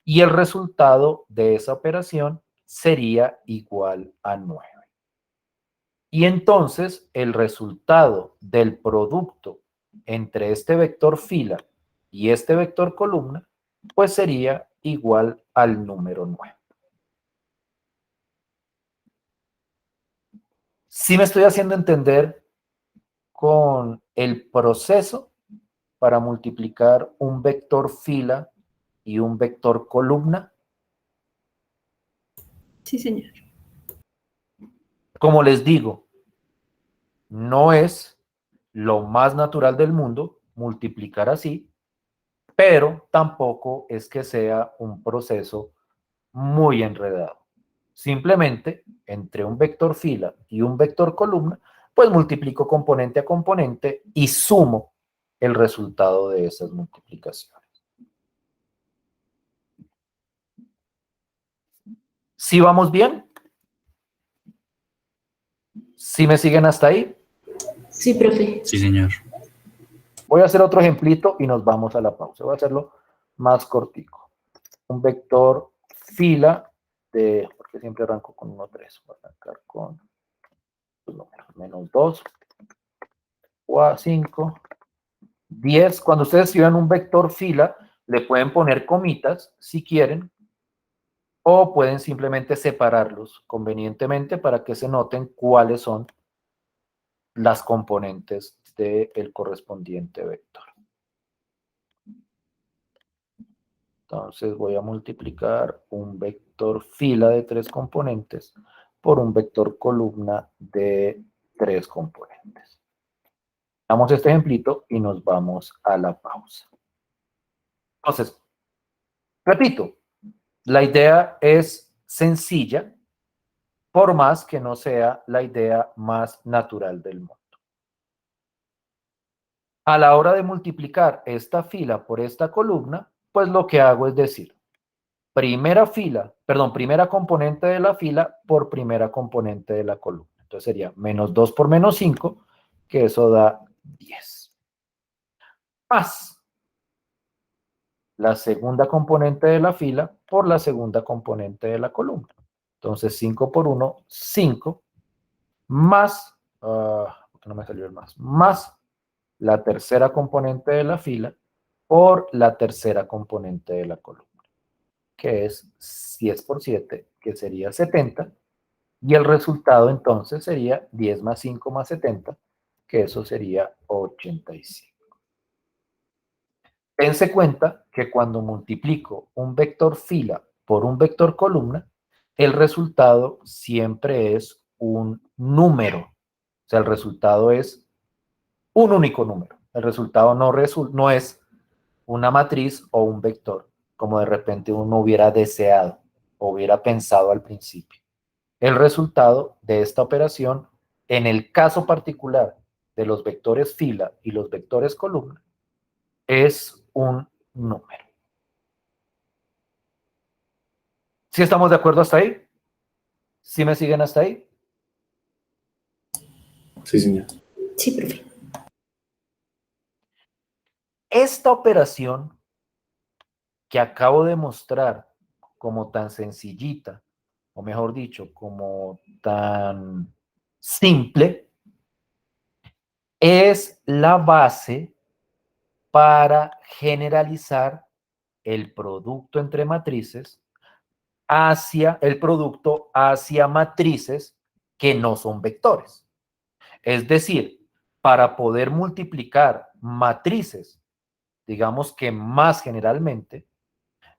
Y el resultado de esa operación sería igual a 9. Y entonces el resultado del producto entre este vector fila y este vector columna, pues sería igual al número 9. ¿Sí me estoy haciendo entender con el proceso para multiplicar un vector fila y un vector columna? Sí, señor. Como les digo, no es lo más natural del mundo multiplicar así, pero tampoco es que sea un proceso muy enredado. Simplemente, entre un vector fila y un vector columna, pues multiplico componente a componente y sumo el resultado de esas multiplicaciones. ¿Sí vamos bien? ¿Sí me siguen hasta ahí? Sí, profe. Sí, señor. Voy a hacer otro ejemplito y nos vamos a la pausa. Voy a hacerlo más cortico. Un vector fila de, porque siempre arranco con 1, 3. Voy a arrancar con los números. Menos 2, 4, 5, 10. Cuando ustedes escriban un vector fila, le pueden poner comitas si quieren, o pueden simplemente separarlos convenientemente para que se noten cuáles son las componentes del correspondiente vector. Entonces voy a multiplicar un vector fila de 3 componentes por un vector columna de 3 componentes. Damos este ejemplito y nos vamos a la pausa. Entonces, repito, la idea es sencilla, por más que no sea la idea más natural del mundo. A la hora de multiplicar esta fila por esta columna, pues lo que hago es decir, primera componente de la fila por primera componente de la columna. Entonces sería menos 2 por menos 5, que eso da 10. Más la segunda componente de la fila por la segunda componente de la columna. Entonces 5 por 1, 5, más, no me salió el más la tercera componente de la fila por la tercera componente de la columna, que es 10 por 7, que sería 70, y el resultado entonces sería 10 más 5 más 70, que eso sería 85. Dense cuenta que cuando multiplico un vector fila por un vector columna, el resultado siempre es un número. O sea, el resultado es un único número. El resultado no es una matriz o un vector, como de repente uno hubiera deseado o hubiera pensado al principio. El resultado de esta operación, en el caso particular de los vectores fila y los vectores columna, es un número. ¿Sí estamos de acuerdo hasta ahí? ¿Sí me siguen hasta ahí? Sí, señor. Sí, profe. Esta operación que acabo de mostrar como tan sencillita, o mejor dicho, como tan simple, es la base para generalizar el producto entre matrices hacia el producto hacia matrices que no son vectores. Es decir, para poder multiplicar matrices, digamos que más generalmente,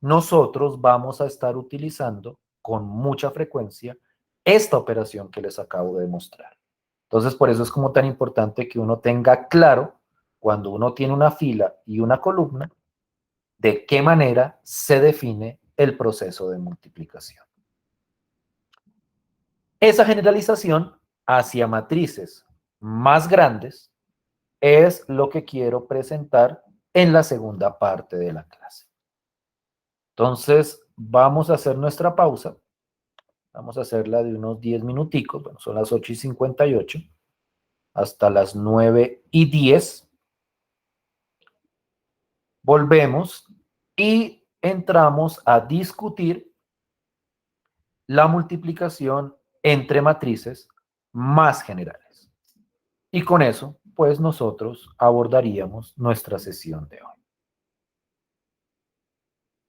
nosotros vamos a estar utilizando con mucha frecuencia esta operación que les acabo de mostrar. Entonces, por eso es como tan importante que uno tenga claro, cuando uno tiene una fila y una columna, de qué manera se define el proceso de multiplicación. Esa generalización hacia matrices más grandes es lo que quiero presentar en la segunda parte de la clase. Entonces, vamos a hacer nuestra pausa. Vamos a hacerla de unos 10 minuticos. Bueno, son las 8:58. Hasta las 9:10. Volvemos y entramos a discutir la multiplicación entre matrices más generales. Y con eso, pues nosotros abordaríamos nuestra sesión de hoy.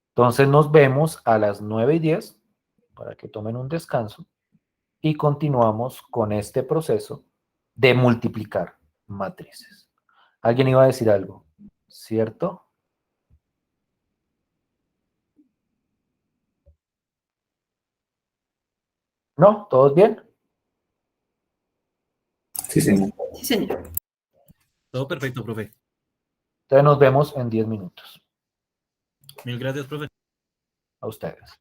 Entonces nos vemos a las 9:10 para que tomen un descanso y continuamos con este proceso de multiplicar matrices. ¿Alguien iba a decir algo? ¿Cierto? ¿No? ¿Todos bien? Sí, señor. Sí, señor. Todo perfecto, profe. Entonces nos vemos en 10 minutos. Mil gracias, profe. A ustedes.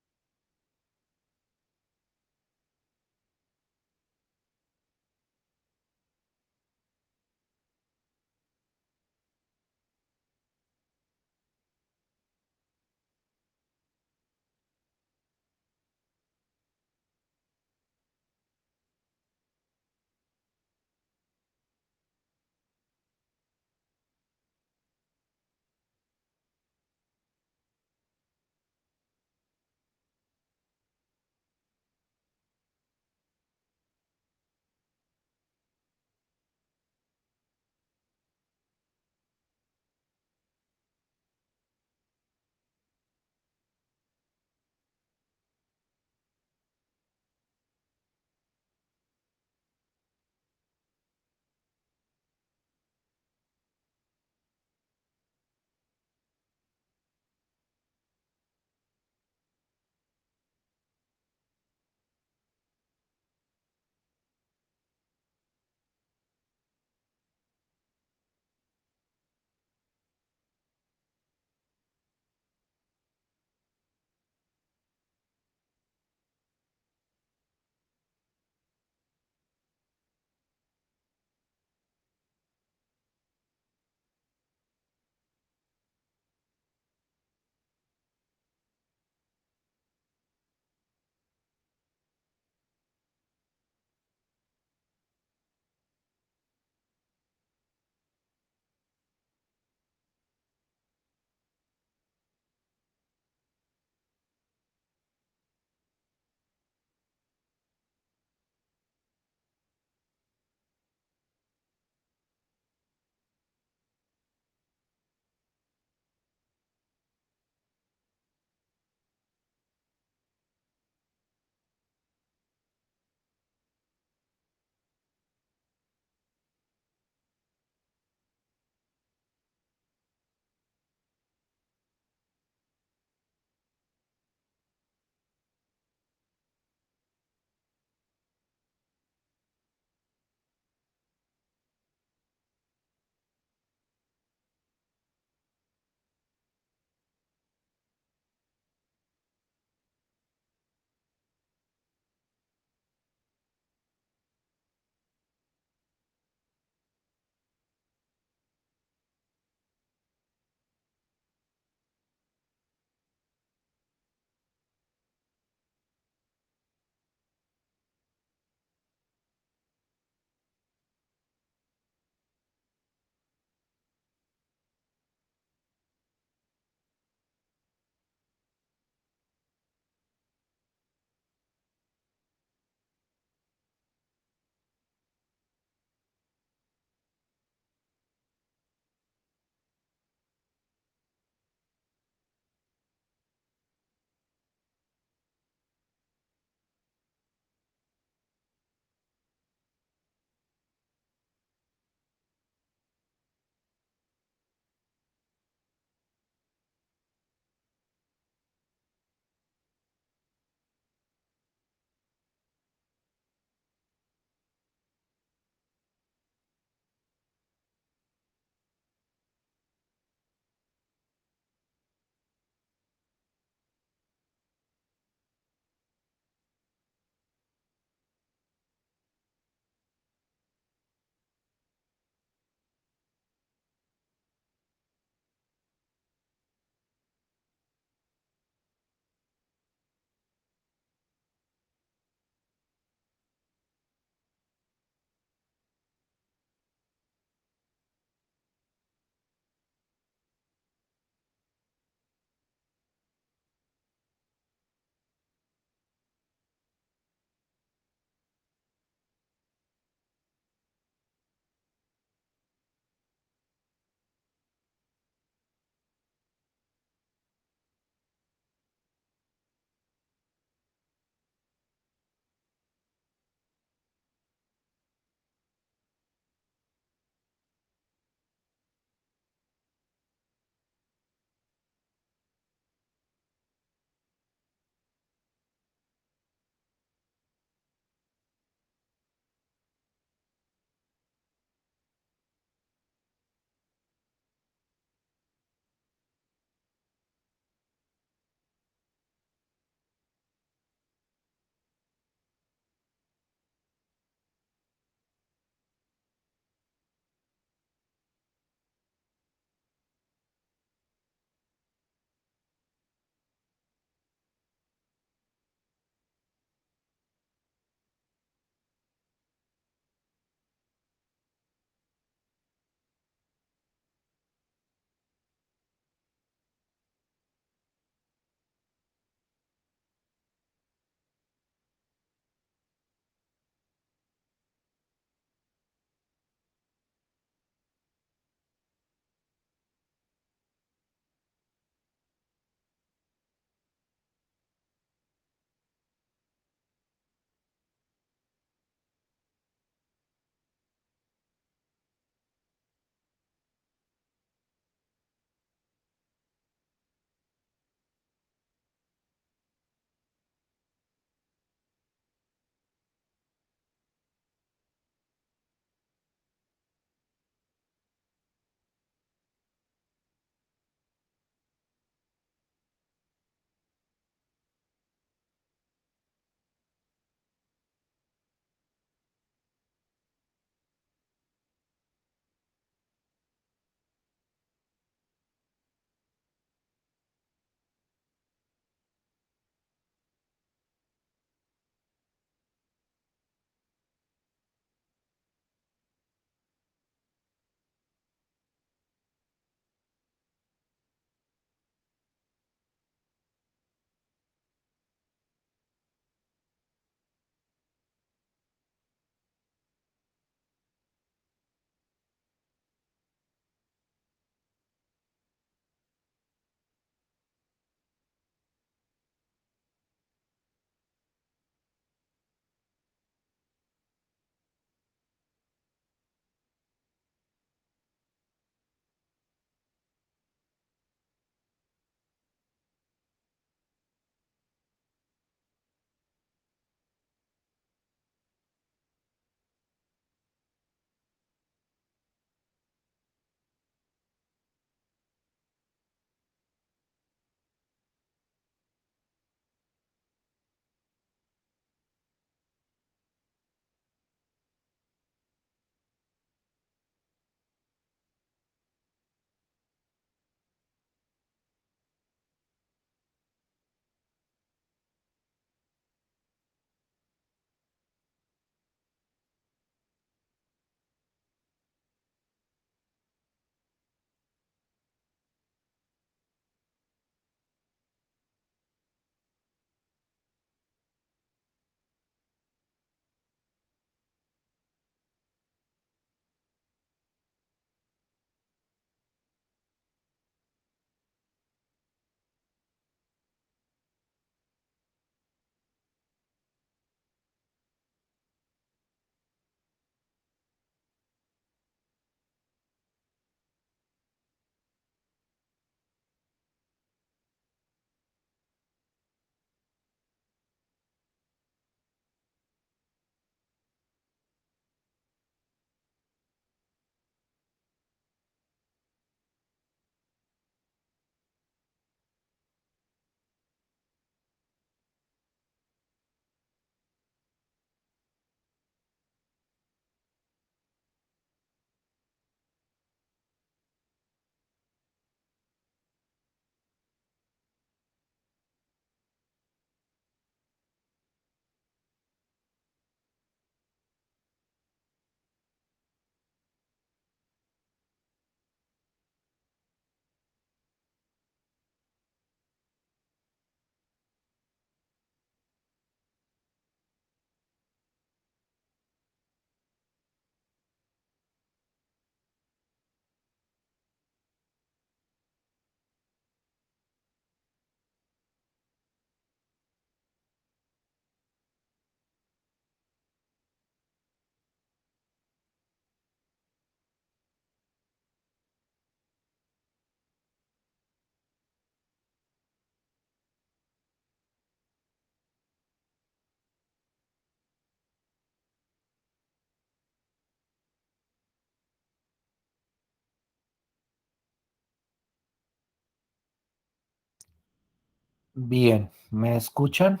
Bien, ¿me escuchan?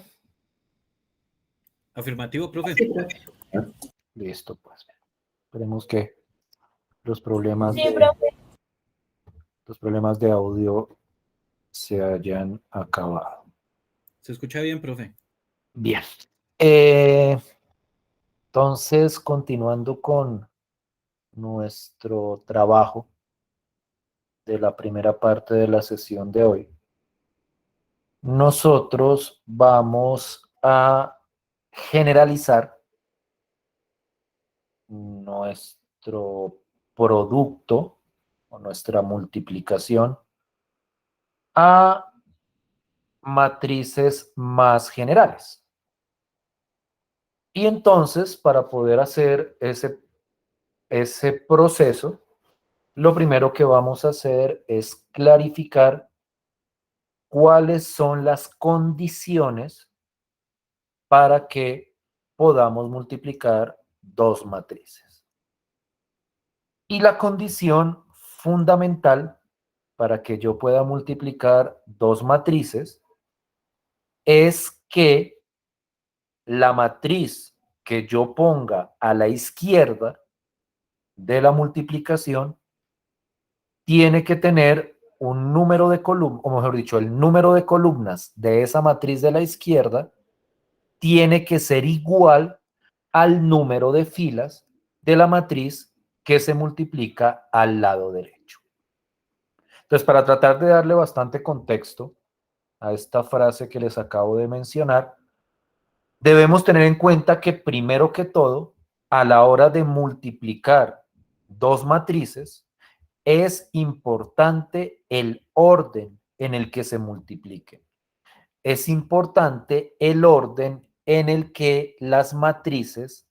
Afirmativo, profe. Sí, profe. Listo, pues. Esperemos que los problemas Sí, profe. los problemas de audio se hayan acabado. ¿Se escucha bien, profe? Bien. Entonces, continuando con nuestro trabajo de la primera parte de la sesión de hoy, nosotros vamos a generalizar nuestro producto o nuestra multiplicación a matrices más generales. Y entonces, para poder hacer ese proceso, lo primero que vamos a hacer es clarificar cuáles son las condiciones para que podamos multiplicar dos matrices. Y la condición fundamental para que yo pueda multiplicar dos matrices es que la matriz que yo ponga a la izquierda de la multiplicación tiene que tener un número de columnas, o mejor dicho, el número de columnas de esa matriz de la izquierda tiene que ser igual al número de filas de la matriz que se multiplica al lado derecho. Entonces, para tratar de darle bastante contexto a esta frase que les acabo de mencionar, debemos tener en cuenta que primero que todo, a la hora de multiplicar dos matrices, es importante el orden en el que se multipliquen. Es importante el orden en el que las matrices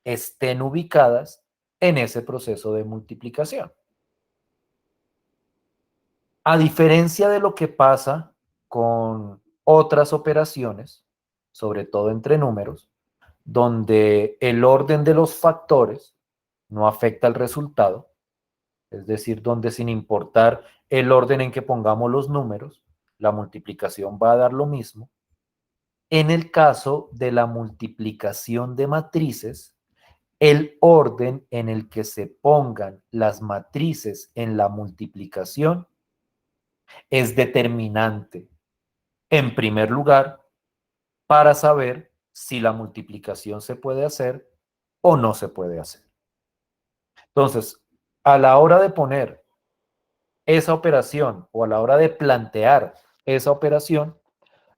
estén ubicadas en ese proceso de multiplicación. A diferencia de lo que pasa con otras operaciones, sobre todo entre números, donde el orden de los factores no afecta el resultado, es decir, donde sin importar el orden en que pongamos los números, la multiplicación va a dar lo mismo. En el caso de la multiplicación de matrices, el orden en el que se pongan las matrices en la multiplicación es determinante, en primer lugar, para saber si la multiplicación se puede hacer o no se puede hacer. Entonces, a la hora de poner esa operación o a la hora de plantear esa operación,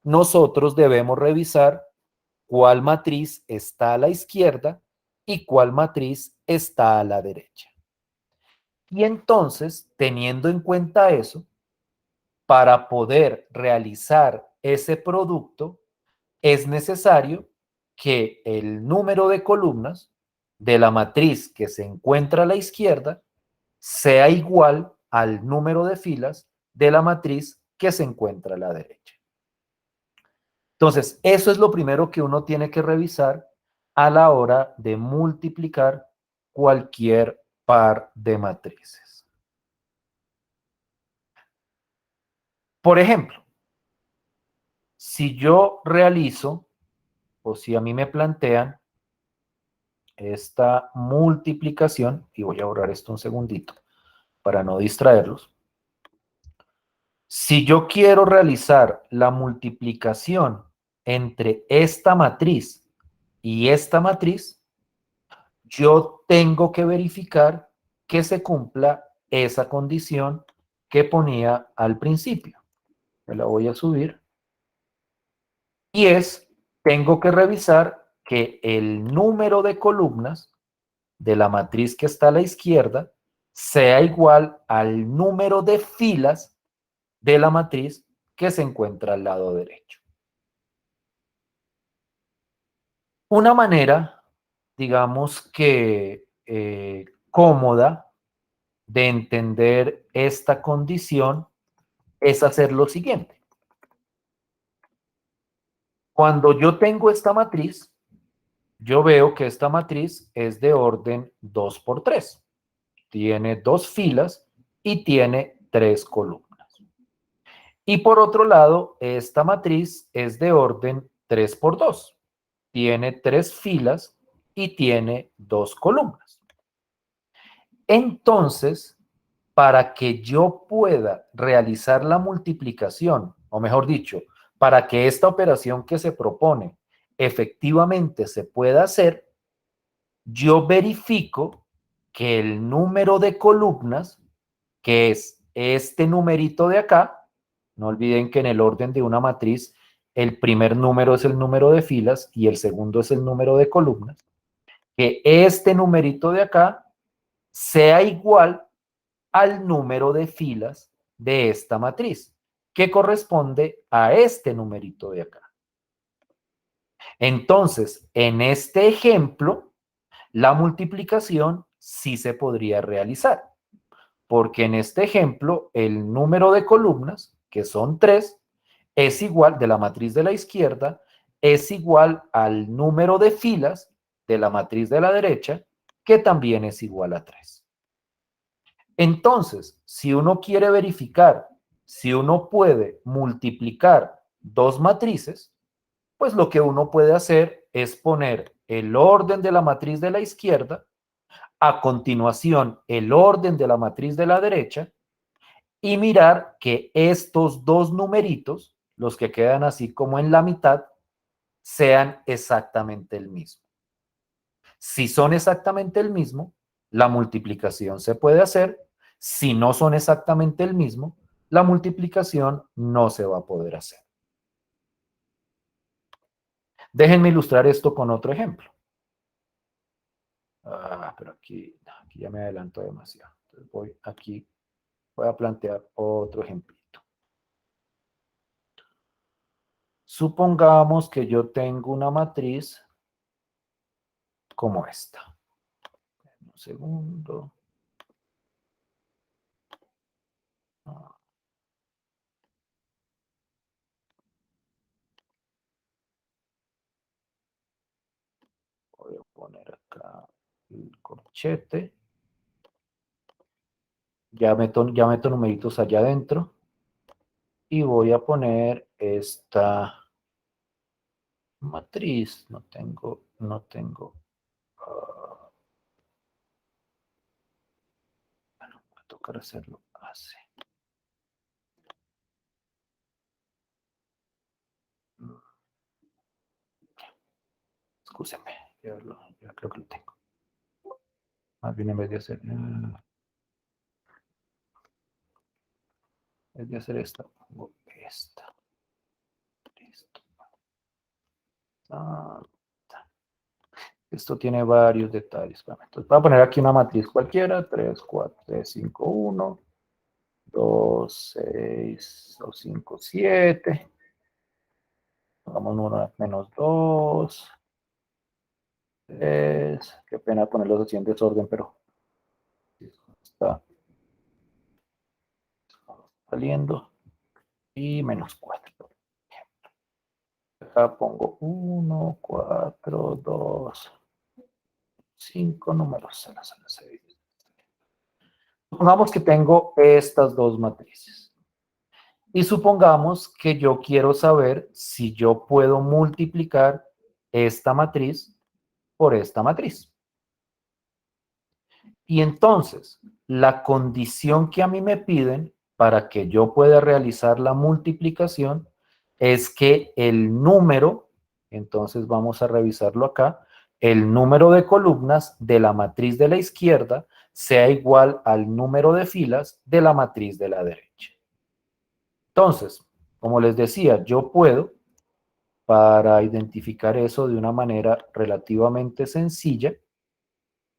nosotros debemos revisar cuál matriz está a la izquierda y cuál matriz está a la derecha. Y entonces, teniendo en cuenta eso, para poder realizar ese producto, es necesario que el número de columnas de la matriz que se encuentra a la izquierda sea igual al número de filas de la matriz que se encuentra a la derecha. Entonces, eso es lo primero que uno tiene que revisar a la hora de multiplicar cualquier par de matrices. Por ejemplo, si yo realizo, o si a mí me plantean esta multiplicación, y voy a borrar esto un segundito para no distraerlos. Si yo quiero realizar la multiplicación entre esta matriz y esta matriz, yo tengo que verificar que se cumpla esa condición que ponía al principio. Me la voy a subir. Y tengo que revisar que el número de columnas de la matriz que está a la izquierda sea igual al número de filas de la matriz que se encuentra al lado derecho. Una manera, digamos que cómoda de entender esta condición es hacer lo siguiente. Cuando yo tengo esta matriz, yo veo que esta matriz es de orden 2 por 3. Tiene dos filas y tiene tres columnas. Y por otro lado, esta matriz es de orden 3 por 2. Tiene 3 filas y tiene 2 columnas. Entonces, para que yo pueda realizar la multiplicación, o mejor dicho, para que esta operación que se propone efectivamente se pueda hacer, yo verifico que el número de columnas, que es este numerito de acá, no olviden que en el orden de una matriz, el primer número es el número de filas y el segundo es el número de columnas, que este numerito de acá sea igual al número de filas de esta matriz, que corresponde a este numerito de acá. Entonces, en este ejemplo, la multiplicación sí se podría realizar, porque en este ejemplo, el número de columnas, que son 3, es igual, de la matriz de la izquierda, es igual al número de filas de la matriz de la derecha, que también es igual a 3. Entonces, si uno quiere verificar si uno puede multiplicar dos matrices, pues lo que uno puede hacer es poner el orden de la matriz de la izquierda, a continuación el orden de la matriz de la derecha, y mirar que estos dos numeritos, los que quedan así como en la mitad, sean exactamente el mismo. Si son exactamente el mismo, la multiplicación se puede hacer. Si no son exactamente el mismo, la multiplicación no se va a poder hacer. Déjenme ilustrar esto con otro ejemplo. Pero aquí ya me adelanto demasiado. Entonces voy a plantear otro ejemplito. Supongamos que yo tengo una matriz como esta. Un segundo. Voy a poner acá el corchete. Ya meto numeritos allá adentro. Y voy a poner esta matriz. No tengo. Bueno, va a tocar hacerlo así. Excúsenme, ya creo que lo tengo. Más bien en vez de hacer esta, pongo esta. Listo. Esto tiene varios detalles. Entonces voy a poner aquí una matriz cualquiera. 3, 4, 3, 5, 1, 2, 6, 2, 5, 7. Pongamos 1 menos 2. 3. Qué pena ponerlos así en desorden, pero está saliendo. Y menos 4. Acá pongo 1, 4, 2, 5 números a la sala 6. Supongamos que tengo estas dos matrices. Y supongamos que yo quiero saber si yo puedo multiplicar esta matriz por esta matriz. Y entonces, la condición que a mí me piden para que yo pueda realizar la multiplicación es que el número, entonces vamos a revisarlo acá, el número de columnas de la matriz de la izquierda sea igual al número de filas de la matriz de la derecha. Entonces, como les decía, yo puedo, para identificar eso de una manera relativamente sencilla,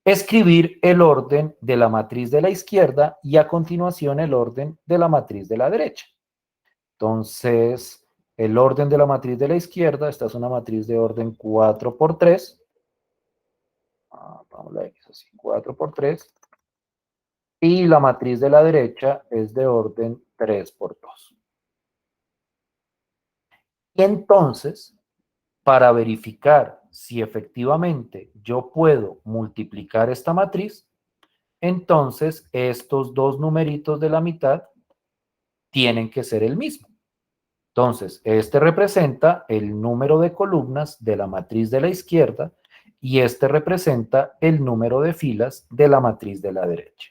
escribir el orden de la matriz de la izquierda y a continuación el orden de la matriz de la derecha. Entonces, el orden de la matriz de la izquierda, esta es una matriz de orden 4 por 3. Vamos a X así, 4 por 3. Y la matriz de la derecha es de orden 3 por 2. Y entonces, para verificar si efectivamente yo puedo multiplicar esta matriz, entonces estos dos numeritos de la mitad tienen que ser el mismo. Entonces, este representa el número de columnas de la matriz de la izquierda y este representa el número de filas de la matriz de la derecha.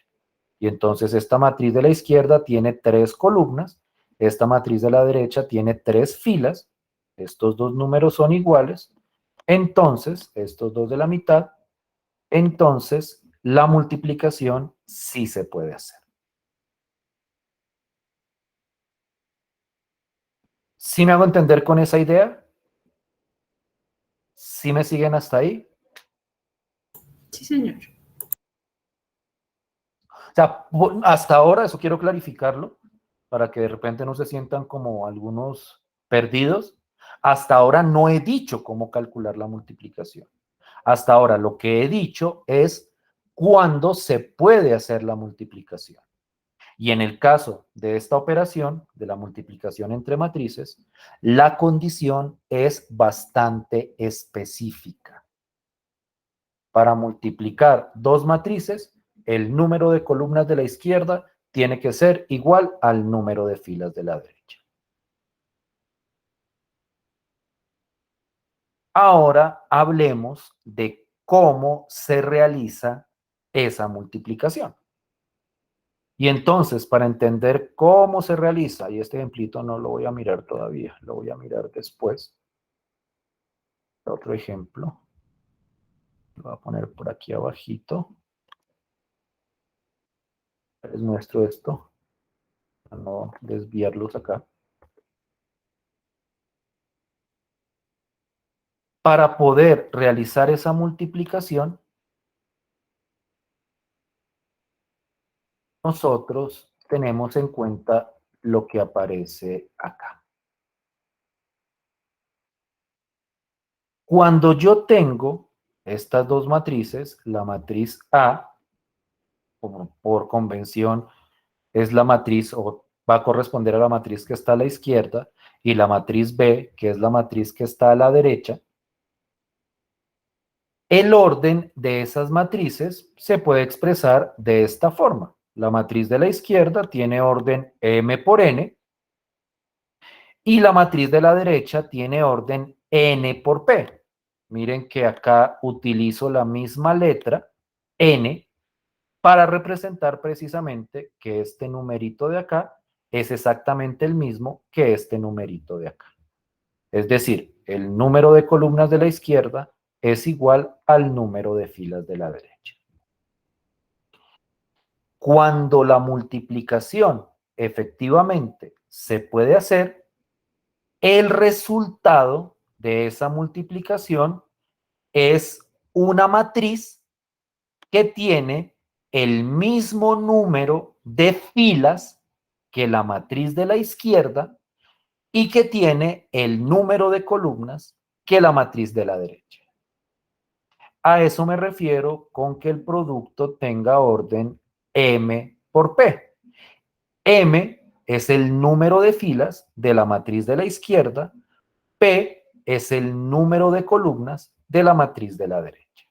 Y entonces esta matriz de la izquierda tiene 3 columnas, esta matriz de la derecha tiene 3 filas, estos dos números son iguales, entonces, estos dos de la mitad, entonces la multiplicación sí se puede hacer. ¿Sí me hago entender con esa idea? ¿Sí me siguen hasta ahí? Sí, señor. O sea, hasta ahora, eso quiero clarificarlo, para que de repente no se sientan como algunos perdidos. Hasta ahora no he dicho cómo calcular la multiplicación. Hasta ahora lo que he dicho es cuándo se puede hacer la multiplicación. Y en el caso de esta operación, de la multiplicación entre matrices, la condición es bastante específica. Para multiplicar dos matrices, el número de columnas de la izquierda tiene que ser igual al número de filas de la derecha. Ahora hablemos de cómo se realiza esa multiplicación. Y entonces, para entender cómo se realiza, y este ejemplito no lo voy a mirar todavía, lo voy a mirar después. Otro ejemplo. Lo voy a poner por aquí abajito. Les muestro esto, para no desviarlos acá. Para poder realizar esa multiplicación, nosotros tenemos en cuenta lo que aparece acá. Cuando yo tengo estas dos matrices, la matriz A, como por convención, es la matriz o va a corresponder a la matriz que está a la izquierda, y la matriz B, que es la matriz que está a la derecha, el orden de esas matrices se puede expresar de esta forma. La matriz de la izquierda tiene orden M por N y la matriz de la derecha tiene orden N por P. Miren que acá utilizo la misma letra, N, para representar precisamente que este numerito de acá es exactamente el mismo que este numerito de acá. Es decir, el número de columnas de la izquierda es igual al número de filas de la derecha. Cuando la multiplicación efectivamente se puede hacer, el resultado de esa multiplicación es una matriz que tiene el mismo número de filas que la matriz de la izquierda y que tiene el número de columnas que la matriz de la derecha. A eso me refiero con que el producto tenga orden M por P. M es el número de filas de la matriz de la izquierda, P es el número de columnas de la matriz de la derecha.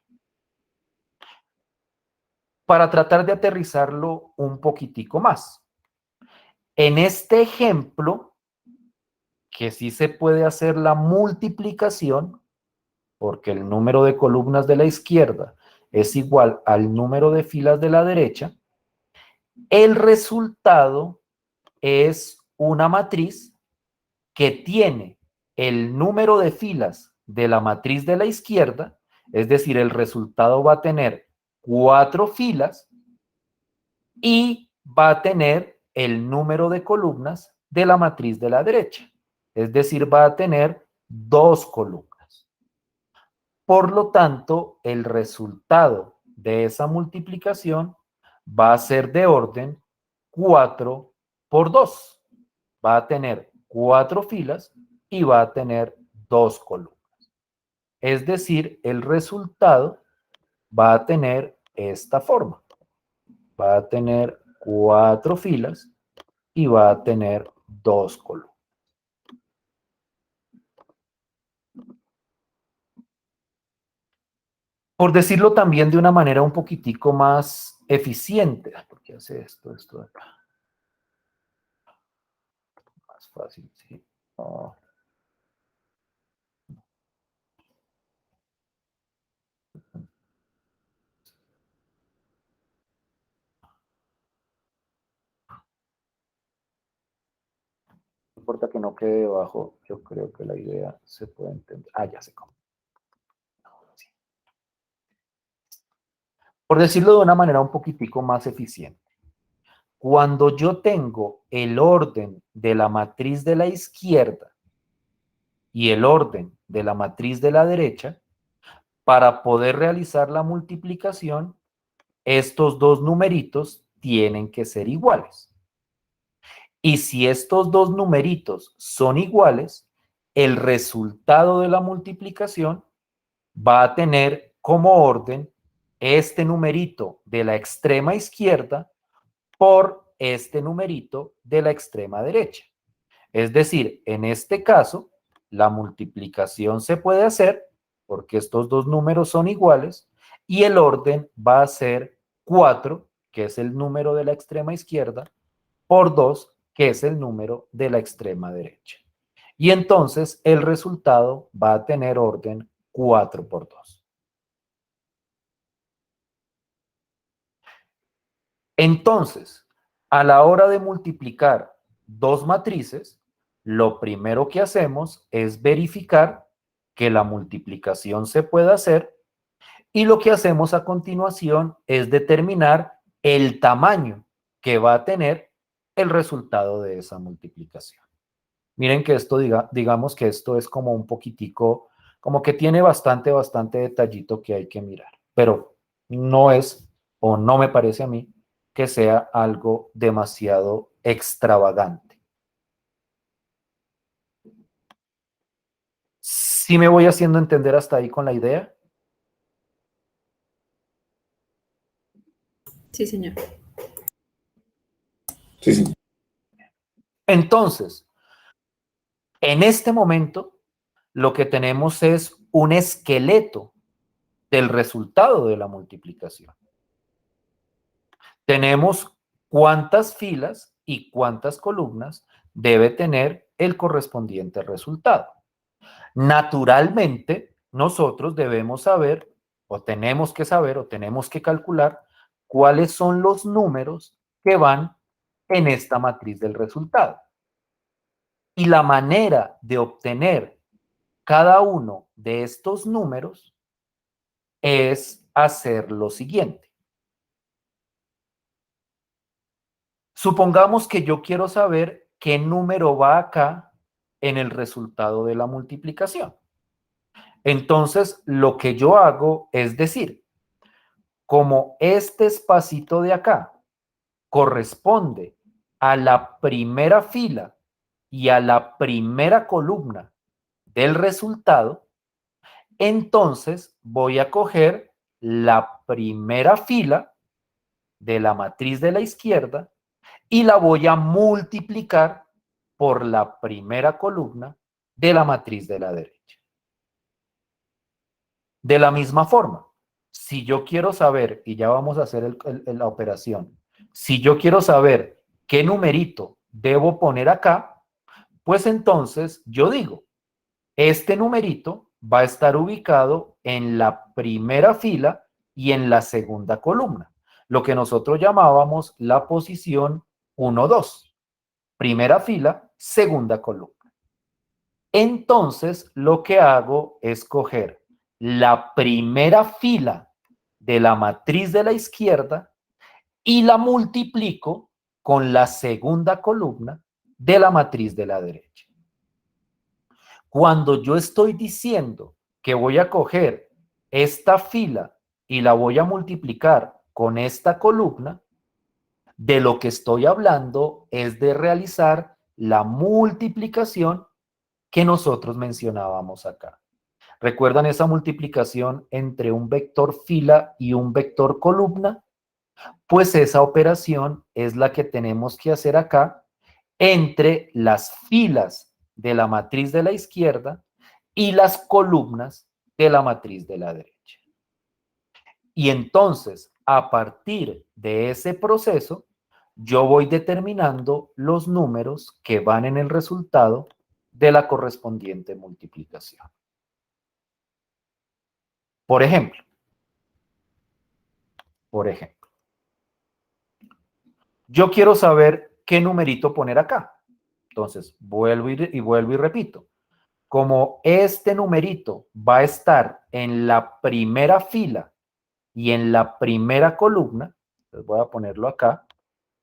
Para tratar de aterrizarlo un poquitico más. En este ejemplo, que sí se puede hacer la multiplicación, porque el número de columnas de la izquierda es igual al número de filas de la derecha, el resultado es una matriz que tiene el número de filas de la matriz de la izquierda, es decir, el resultado va a tener 4 filas y va a tener el número de columnas de la matriz de la derecha, es decir, va a tener 2 columnas. Por lo tanto, el resultado de esa multiplicación va a ser de orden 4 por 2. Va a tener 4 filas y va a tener 2 columnas. Es decir, el resultado va a tener esta forma. Va a tener 4 filas y va a tener 2 columnas. Por decirlo también de una manera un poquitico más eficiente, ¿por qué hace esto de acá? Más fácil, ¿sí? Ah, no importa que no quede debajo, yo creo que la idea se puede entender. Ah, ya sé cómo. Sí. Por decirlo de una manera un poquitico más eficiente. Cuando yo tengo el orden de la matriz de la izquierda y el orden de la matriz de la derecha, para poder realizar la multiplicación, estos dos numeritos tienen que ser iguales. Y si estos dos numeritos son iguales, el resultado de la multiplicación va a tener como orden este numerito de la extrema izquierda por este numerito de la extrema derecha. Es decir, en este caso, la multiplicación se puede hacer porque estos dos números son iguales y el orden va a ser 4, que es el número de la extrema izquierda, por 2, que es el número de la extrema derecha. Y entonces el resultado va a tener orden 4 por 2. Entonces, a la hora de multiplicar dos matrices, lo primero que hacemos es verificar que la multiplicación se puede hacer y lo que hacemos a continuación es determinar el tamaño que va a tener el resultado de esa multiplicación. Miren que esto, digamos que esto es como un poquitico, como que tiene bastante detallito que hay que mirar, pero no es, o no me parece a mí, que sea algo demasiado extravagante. ¿Sí me voy haciendo entender hasta ahí con la idea? Sí, señor. Sí, sí. Entonces, en este momento, lo que tenemos es un esqueleto del resultado de la multiplicación. Tenemos cuántas filas y cuántas columnas debe tener el correspondiente resultado. Naturalmente, nosotros debemos saber, o tenemos que saber, o tenemos que calcular cuáles son los números que van en esta matriz del resultado. Y la manera de obtener cada uno de estos números es hacer lo siguiente. Supongamos que yo quiero saber qué número va acá en el resultado de la multiplicación. Entonces, lo que yo hago es decir, como este espacito de acá corresponde a la primera fila y a la primera columna del resultado, entonces voy a coger la primera fila de la matriz de la izquierda y la voy a multiplicar por la primera columna de la matriz de la derecha. De la misma forma, si yo quiero saber, y ya vamos a hacer la operación, si yo quiero saber qué numerito debo poner acá, pues entonces yo digo, este numerito va a estar ubicado en la primera fila y en la segunda columna, lo que nosotros llamábamos la posición 1, 2. Primera fila, segunda columna. Entonces, lo que hago es coger la primera fila de la matriz de la izquierda y la multiplico con la segunda columna de la matriz de la derecha. Cuando yo estoy diciendo que voy a coger esta fila y la voy a multiplicar con esta columna, de lo que estoy hablando es de realizar la multiplicación que nosotros mencionábamos acá. ¿Recuerdan esa multiplicación entre un vector fila y un vector columna? Pues esa operación es la que tenemos que hacer acá entre las filas de la matriz de la izquierda y las columnas de la matriz de la derecha. Y entonces, a partir de ese proceso, yo voy determinando los números que van en el resultado de la correspondiente multiplicación. Por ejemplo, yo quiero saber qué numerito poner acá. Entonces, vuelvo y repito. Como este numerito va a estar en la primera fila y en la primera columna, les voy a ponerlo acá,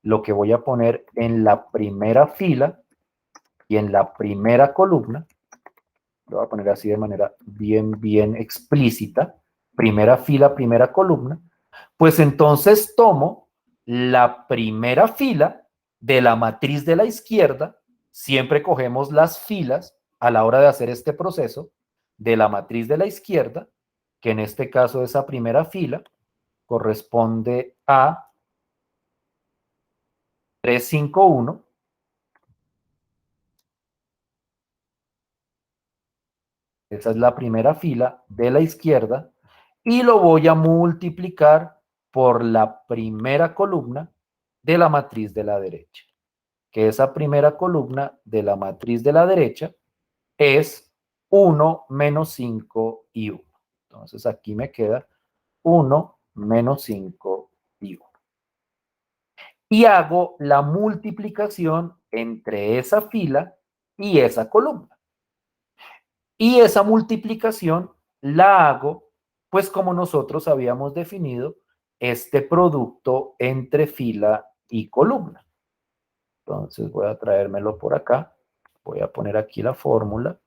lo que voy a poner en la primera fila y en la primera columna, lo voy a poner así de manera bien explícita, primera fila, primera columna, pues entonces tomo la primera fila de la matriz de la izquierda, siempre cogemos las filas a la hora de hacer este proceso de la matriz de la izquierda, que en este caso esa primera fila corresponde a 351. Esa es la primera fila de la izquierda y lo voy a multiplicar por la primera columna de la matriz de la derecha, que esa primera columna de la matriz de la derecha es 1 menos 5 y 1. Entonces aquí me queda 1 menos 5 y 1. Y hago la multiplicación entre esa fila y esa columna. Y esa multiplicación la hago, pues como nosotros habíamos definido, este producto entre fila y columna. Entonces voy a traérmelo por acá. Voy a poner aquí la fórmula.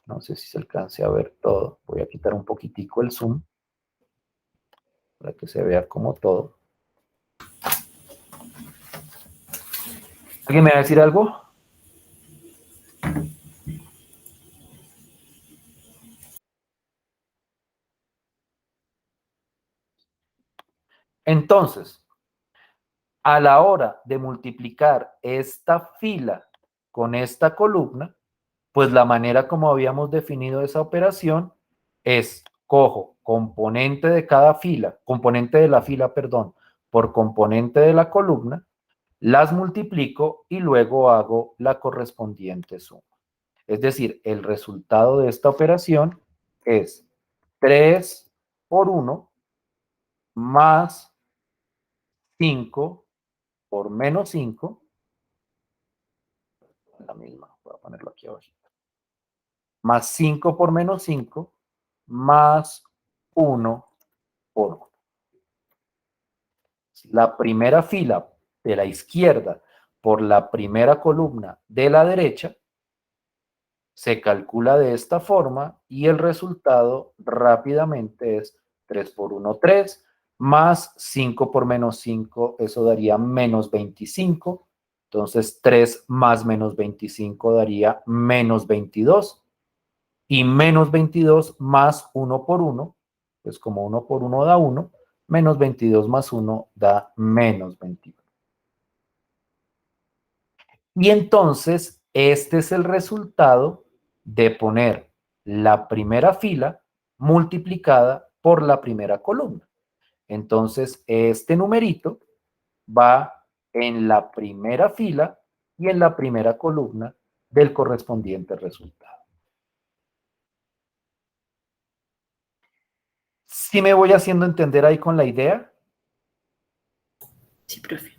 No sé si se alcance a ver todo. Voy a quitar un poquitico el zoom para que se vea como todo. ¿Alguien me va a decir algo? Entonces, a la hora de multiplicar esta fila con esta columna, pues la manera como habíamos definido esa operación es cojo componente de cada fila, componente de la fila, perdón, por componente de la columna, las multiplico y luego hago la correspondiente suma. Es decir, el resultado de esta operación es 3 por 1 más 5 por menos 5, la misma, voy a ponerlo aquí abajo, más 5 por menos 5, más 1 por 1. La primera fila de la izquierda por la primera columna de la derecha se calcula de esta forma y el resultado rápidamente es 3 por 1, 3, más 5 por menos 5, eso daría menos 25. Entonces 3 más menos 25 daría menos 22. Y menos 22 más 1 por 1, pues como 1 por 1 da 1, menos 22 más 1 da menos 21. Y entonces, este es el resultado de poner la primera fila multiplicada por la primera columna. Entonces, este numerito va en la primera fila y en la primera columna del correspondiente resultado. ¿Sí me voy haciendo entender ahí con la idea? Sí, profe.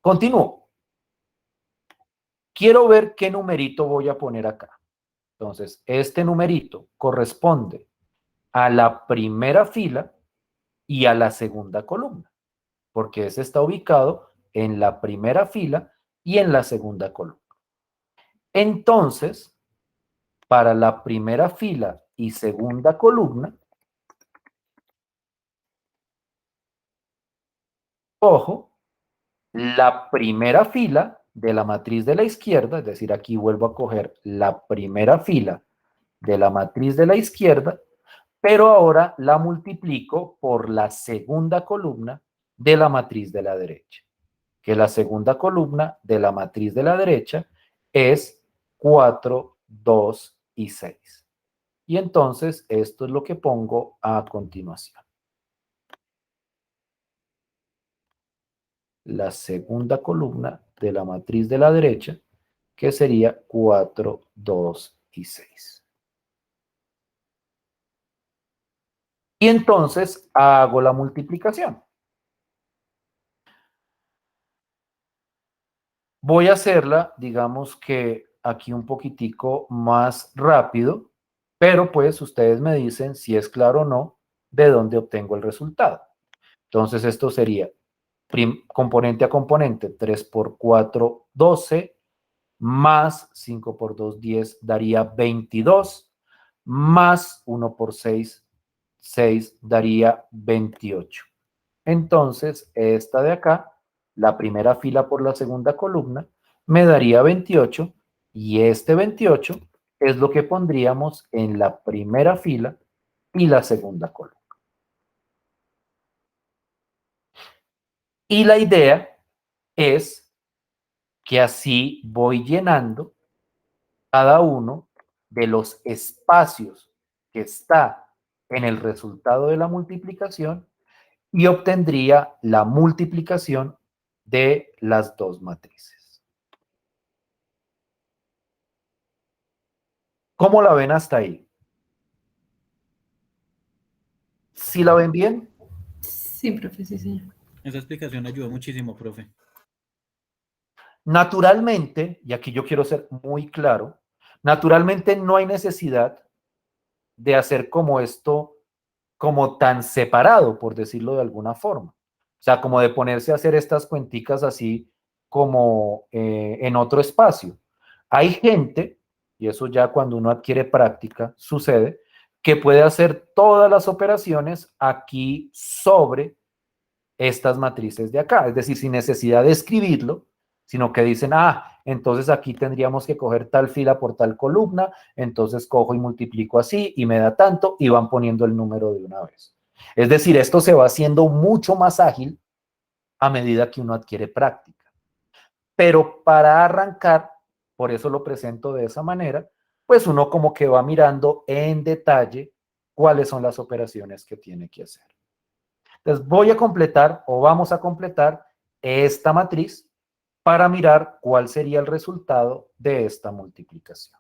Continúo. Quiero ver qué numerito voy a poner acá. Entonces, este numerito corresponde a la primera fila y a la segunda columna, porque ese está ubicado en la primera fila y en la segunda columna. Entonces, para la primera fila y segunda columna, ojo, la primera fila de la matriz de la izquierda, es decir, aquí vuelvo a coger la primera fila de la matriz de la izquierda, pero ahora la multiplico por la segunda columna de la matriz de la derecha, que la segunda columna de la matriz de la derecha es 4, 2 y 6. Y entonces esto es lo que pongo a continuación. la segunda columna de la matriz de la derecha, que sería 4, 2 y 6. Y entonces hago la multiplicación. Voy a hacerla, digamos que aquí un poquitico más rápido, pero pues ustedes me dicen si es claro o no de dónde obtengo el resultado. Entonces esto sería componente a componente, 3 por 4, 12, más 5 por 2, 10, daría 22, más 1 por 6, 6, daría 28. Entonces, esta de acá, la primera fila por la segunda columna, me daría 28, y este 28 es lo que pondríamos en la primera fila y la segunda columna. Y la idea es que así voy llenando cada uno de los espacios que está en el resultado de la multiplicación y obtendría la multiplicación de las dos matrices. ¿Cómo la ven hasta ahí? ¿Sí la ven bien? Sí, profe, sí, señor. Esa explicación ayudó muchísimo, profe. Naturalmente, y aquí yo quiero ser muy claro, naturalmente no hay necesidad de hacer como esto, como tan separado, por decirlo de alguna forma. O sea, como de ponerse a hacer estas cuenticas así como en otro espacio. Hay gente, y eso ya cuando uno adquiere práctica sucede, que puede hacer todas las operaciones aquí sobre estas matrices de acá. Es decir, sin necesidad de escribirlo, sino que dicen, ah, entonces aquí tendríamos que coger tal fila por tal columna, entonces cojo y multiplico así y me da tanto y van poniendo el número de una vez. Es decir, esto se va haciendo mucho más ágil a medida que uno adquiere práctica. Pero para arrancar, por eso lo presento de esa manera, pues uno como que va mirando en detalle cuáles son las operaciones que tiene que hacer. Entonces voy a completar o vamos a completar esta matriz para mirar cuál sería el resultado de esta multiplicación.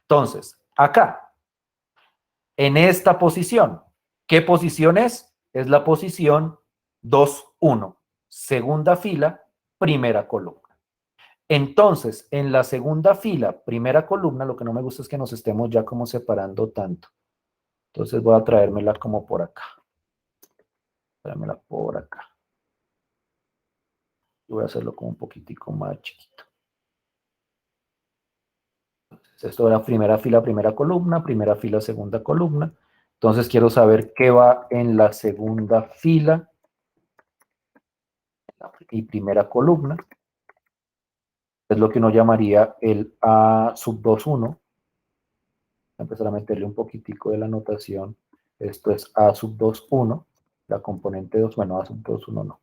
Entonces, acá, en esta posición, ¿qué posición es? Es la posición 2, 1, segunda fila, primera columna. Entonces, en la segunda fila, primera columna, lo que no me gusta es que nos estemos ya como separando tanto. Entonces voy a traérmela como por acá. Traérmela por acá. Voy a hacerlo como un poquitico más chiquito. Entonces, esto era primera fila, segunda columna. Entonces quiero saber qué va en la segunda fila y primera columna. Es lo que uno llamaría el A sub 2,1. Voy a empezar a meterle un poquitico de la notación. Esto es A sub 2,1. La componente 2, bueno, A sub 2,1 no.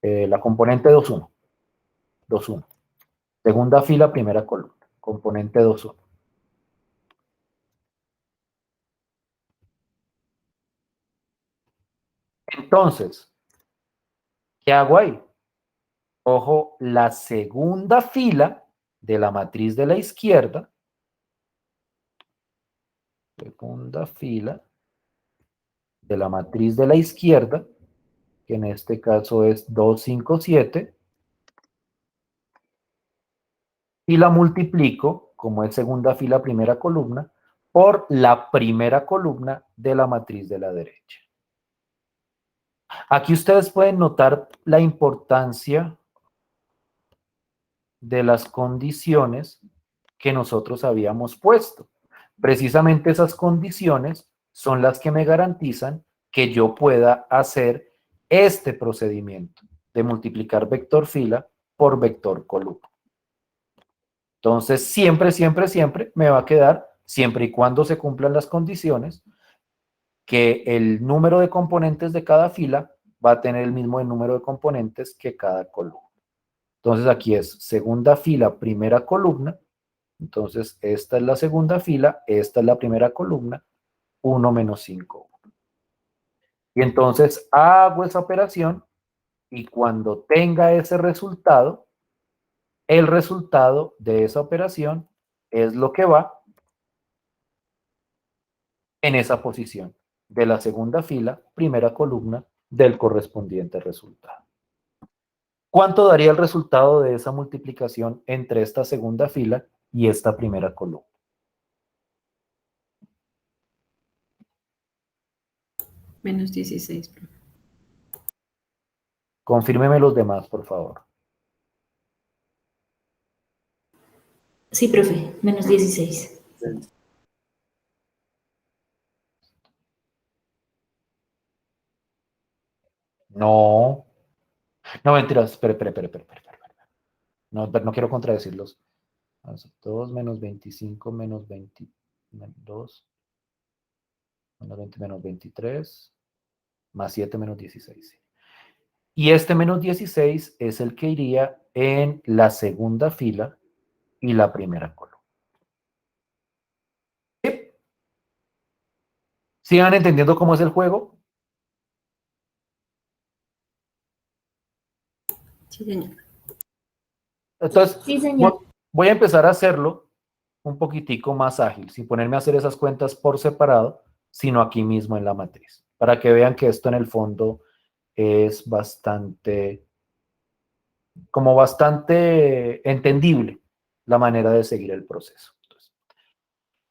La componente 2,1. 2,1. Segunda fila, primera columna. Componente 2,1. Entonces, ¿qué hago ahí? Cojo la segunda fila de la matriz de la izquierda. Segunda fila de la matriz de la izquierda, que en este caso es 2, 5, 7. Y la multiplico, como es segunda fila, primera columna, por la primera columna de la matriz de la derecha. Aquí ustedes pueden notar la importancia de las condiciones que nosotros habíamos puesto. Precisamente esas condiciones son las que me garantizan que yo pueda hacer este procedimiento de multiplicar vector fila por vector columna. Entonces, siempre, siempre, siempre me va a quedar, siempre y cuando se cumplan las condiciones, que el número de componentes de cada fila va a tener el mismo número de componentes que cada columna. Entonces, aquí es segunda fila, primera columna. Entonces, esta es la segunda fila, esta es la primera columna, 1 menos 5. Y entonces hago esa operación Y cuando tenga ese resultado, el resultado de esa operación es lo que va en esa posición de la segunda fila, primera columna del correspondiente resultado. ¿Cuánto daría el resultado de esa multiplicación entre esta segunda fila y esta primera columna? Menos 16, profe. Confírmeme los demás, por favor. Sí, profe, menos 16. No, no mentiras, espere. No, no quiero contradecirlos. 2 menos 25 menos 22 menos 20 menos 23 más 7 menos 16. Y este menos 16 es el que iría en la segunda fila y la primera columna. ¿Sí? ¿Sigan entendiendo cómo es el juego? Sí, señor. Entonces, Sí, señor. voy a empezar a hacerlo un poquitico más ágil, sin ponerme a hacer esas cuentas por separado, sino aquí mismo en la matriz, para que vean que esto en el fondo es bastante entendible la manera de seguir el proceso. Entonces,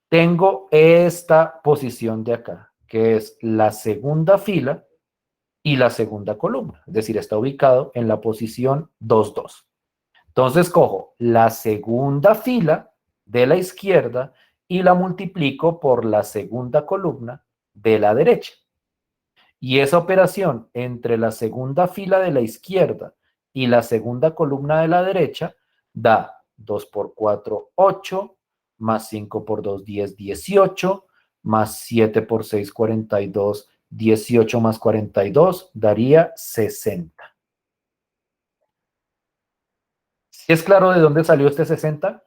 tengo esta posición de acá, que es la segunda fila y la segunda columna, es decir, está ubicado en la posición 2, 2. Entonces cojo la segunda fila de la izquierda y la multiplico por la segunda columna de la derecha. Y esa operación entre la segunda fila de la izquierda y la segunda columna de la derecha da 2 por 4, 8, más 5 por 2, 10, 18, más 7 por 6, 42, 18 más 42, daría 60. ¿Sí es claro de dónde salió este 60?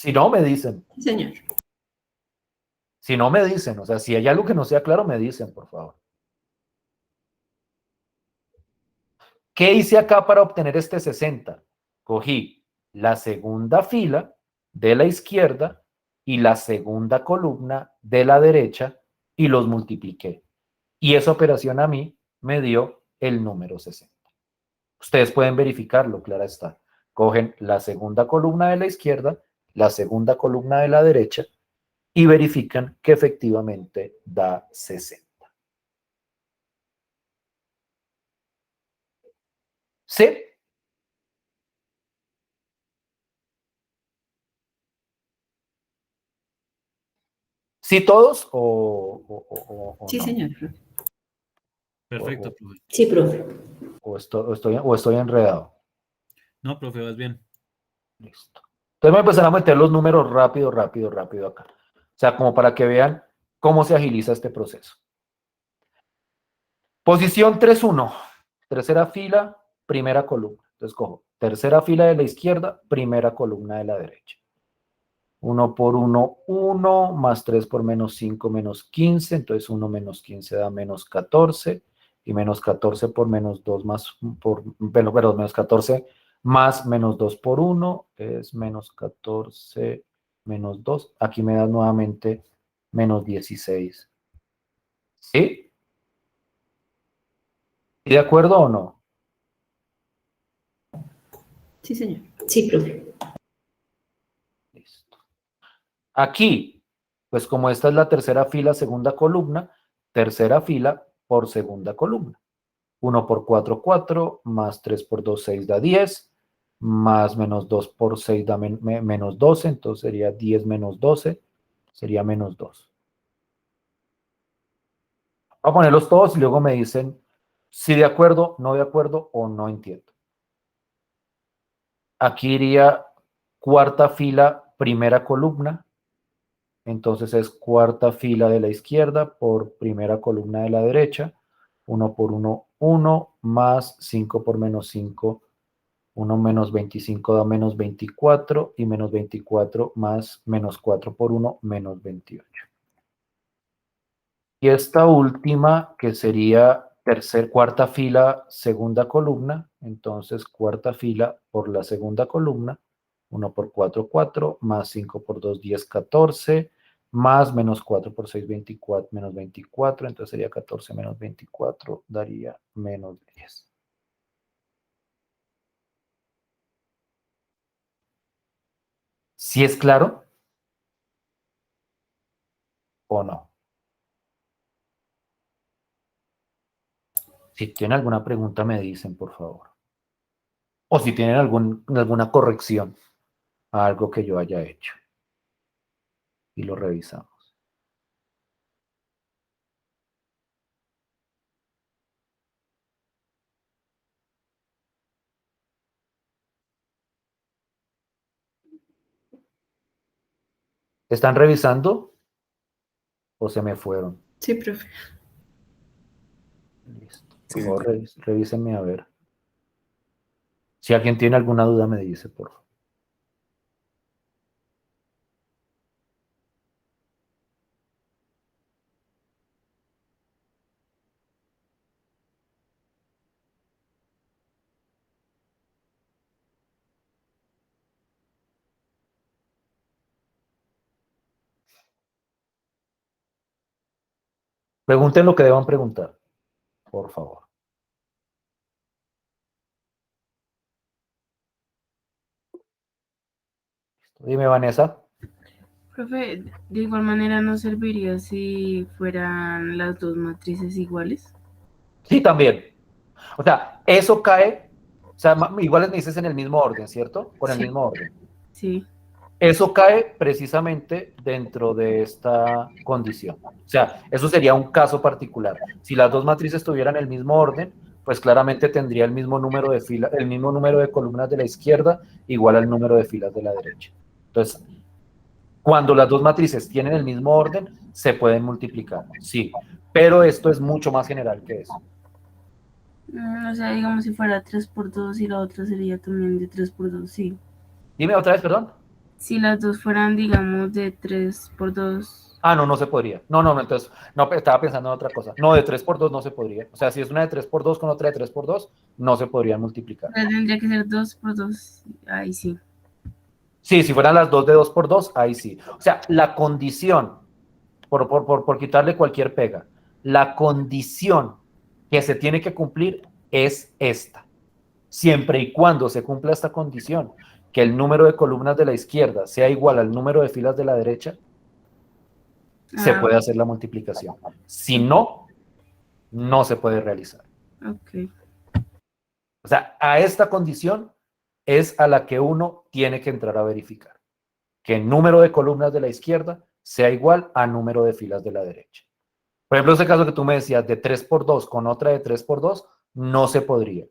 Si no, me dicen. Sí, señor. Si no, me dicen. O sea, si hay algo que no sea claro, me dicen, por favor. ¿Qué hice acá para obtener este 60? Cogí la segunda fila de la izquierda y la segunda columna de la derecha y los multipliqué. Y esa operación a mí me dio el número 60. Ustedes pueden verificarlo, claro está. Cogen la segunda columna de la izquierda, la segunda columna de la derecha y verifican que efectivamente da 60. ¿Sí? ¿Sí todos o Sí, no? señor, profe. Perfecto, profe. Sí, profe. ¿O estoy enredado? No, profe, vas bien. Listo. Entonces voy a empezar a meter los números rápido acá. O sea, como para que vean cómo se agiliza este proceso. Posición 3-1. Tercera fila, primera columna. Entonces cojo tercera fila de la izquierda, primera columna de la derecha. 1 por 1, 1, más 3 por menos 5, menos 15. Entonces 1 menos 15 da menos 14. Y menos 14 por menos 2 más, perdón, menos 14 más menos 2 por 1 es menos 14 menos 2. Aquí me da nuevamente menos 16. ¿Sí? ¿De acuerdo o no? Sí, señor. Sí, profe. Listo. Aquí, pues como esta es la tercera fila, segunda columna, tercera fila por segunda columna. 1 por 4, 4, más 3 por 2, 6 da 10, más menos 2 por 6 da menos 12, entonces sería 10 menos 12, sería menos 2. Voy a ponerlos todos y luego me dicen si de acuerdo, no de acuerdo o no entiendo. Aquí iría cuarta fila, primera columna, entonces es cuarta fila de la izquierda por primera columna de la derecha, 1 por 1, 1, más 5 por menos 5, 1 menos 25 da menos 24 y menos 24 más menos 4 por 1, menos 28. Y esta última, que sería cuarta fila, segunda columna, entonces cuarta fila por la segunda columna, 1 por 4, 4, más 5 por 2, 10, 14, más menos 4 por 6, 24, menos 24, entonces sería 14 menos 24, daría menos 10. ¿Sí es claro o no? Si tienen alguna pregunta me dicen, por favor. O si tienen alguna corrección a algo que yo haya hecho. Y lo revisamos. ¿Están revisando o se me fueron? Sí, profe. Listo. Sí, Por sí, favor, entiendo. revísenme a ver. Si alguien tiene alguna duda me dice, por favor. Pregunten lo que deban preguntar, por favor. Dime, Vanessa. Profe, de igual manera no serviría si fueran las dos matrices iguales. Sí, también. O sea, eso cae, o sea, iguales me dices en el mismo orden, ¿cierto? Con el Sí. mismo orden. Sí. Eso cae precisamente dentro de esta condición. O sea, eso sería un caso particular. Si las dos matrices tuvieran el mismo orden, pues claramente tendría el mismo número de filas, el mismo número de columnas de la izquierda igual al número de filas de la derecha. Entonces, cuando las dos matrices tienen el mismo orden, se pueden multiplicar, sí. Pero esto es mucho más general que eso. O sea, digamos si fuera 3 por 2 y la otra sería también de 3 por 2, sí. Dime otra vez, perdón. Si las dos fueran, digamos, de 3 por 2. Ah, no, no se podría. No, no, no, entonces, no, estaba pensando en otra cosa. No, de 3 por 2 no se podría. O sea, si es una de 3 por 2 con otra de 3 por 2, no se podrían multiplicar. Tendría que ser 2 por 2. Ahí sí. Sí, si fueran las dos de 2 por 2, ahí sí. O sea, la condición, por quitarle cualquier pega, la condición que se tiene que cumplir es esta. Siempre y cuando se cumpla esta condición, que el número de columnas de la izquierda sea igual al número de filas de la derecha, se Ah, puede hacer la multiplicación. Si no, no se puede realizar. ok. O sea, a esta condición es a la que uno tiene que entrar a verificar. Que el número de columnas de la izquierda sea igual a número de filas de la derecha. Por ejemplo, ese caso que tú me decías de 3 por 2 con otra de 3 por 2, no se podría.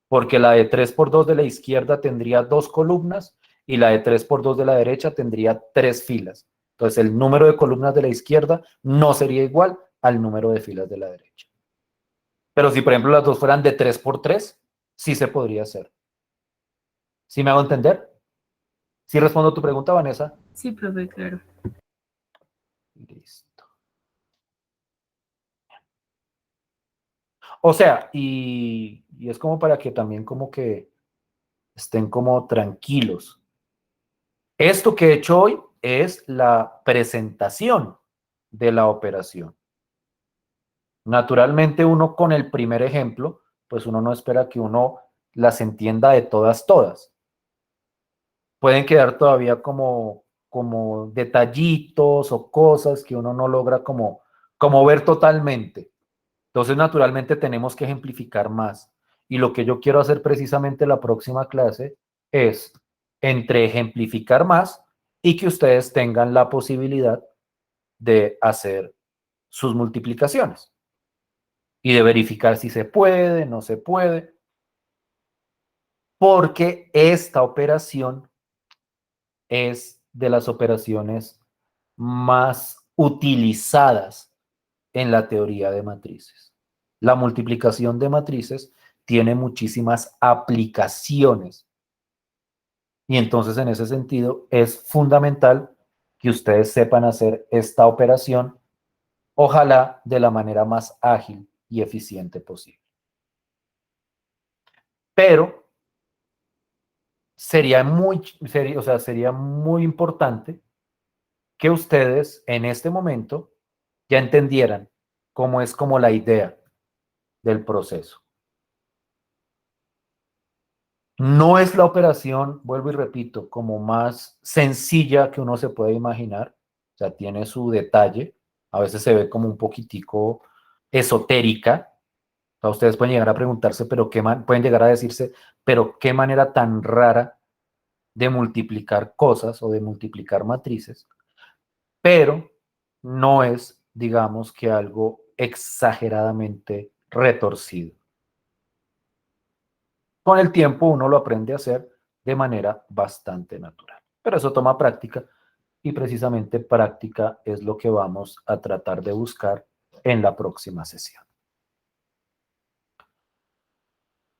Porque la de 3 por 2 de la izquierda tendría 2 columnas y la de 3 por 2 de la derecha tendría 3 filas. Entonces, el número de columnas de la izquierda no sería igual al número de filas de la derecha. Pero si, por ejemplo, las dos fueran de 3 por 3, sí se podría hacer. ¿Sí me hago entender? ¿Sí respondo a tu pregunta, Vanessa? Sí, profe, claro. Listo. O sea, y es como para que también como que estén como tranquilos. Esto que he hecho hoy es la presentación de la operación. Naturalmente uno con el primer ejemplo, pues uno no espera que uno las entienda de todas, todas. Pueden quedar todavía como detallitos o cosas que uno no logra como ver totalmente. Entonces, naturalmente tenemos que ejemplificar más. Y lo que yo quiero hacer precisamente la próxima clase es entre ejemplificar más y que ustedes tengan la posibilidad de hacer sus multiplicaciones y de verificar si se puede, no se puede, porque esta operación es de las operaciones más utilizadas en la teoría de matrices. La multiplicación de matrices tiene muchísimas aplicaciones y entonces en ese sentido es fundamental que ustedes sepan hacer esta operación ojalá de la manera más ágil y eficiente posible. Pero sería muy importante que ustedes en este momento ya entendieran cómo es como la idea del proceso. No es la operación, vuelvo y repito, como más sencilla que uno se puede imaginar. O sea, tiene su detalle. A veces se ve como un poquitico esotérica. O sea, ustedes pueden llegar a preguntarse, pueden llegar a decirse, pero qué manera tan rara de multiplicar cosas o de multiplicar matrices. Pero no es, digamos, que algo exageradamente retorcido. Con el tiempo uno lo aprende a hacer de manera bastante natural. Pero eso toma práctica y precisamente práctica es lo que vamos a tratar de buscar en la próxima sesión.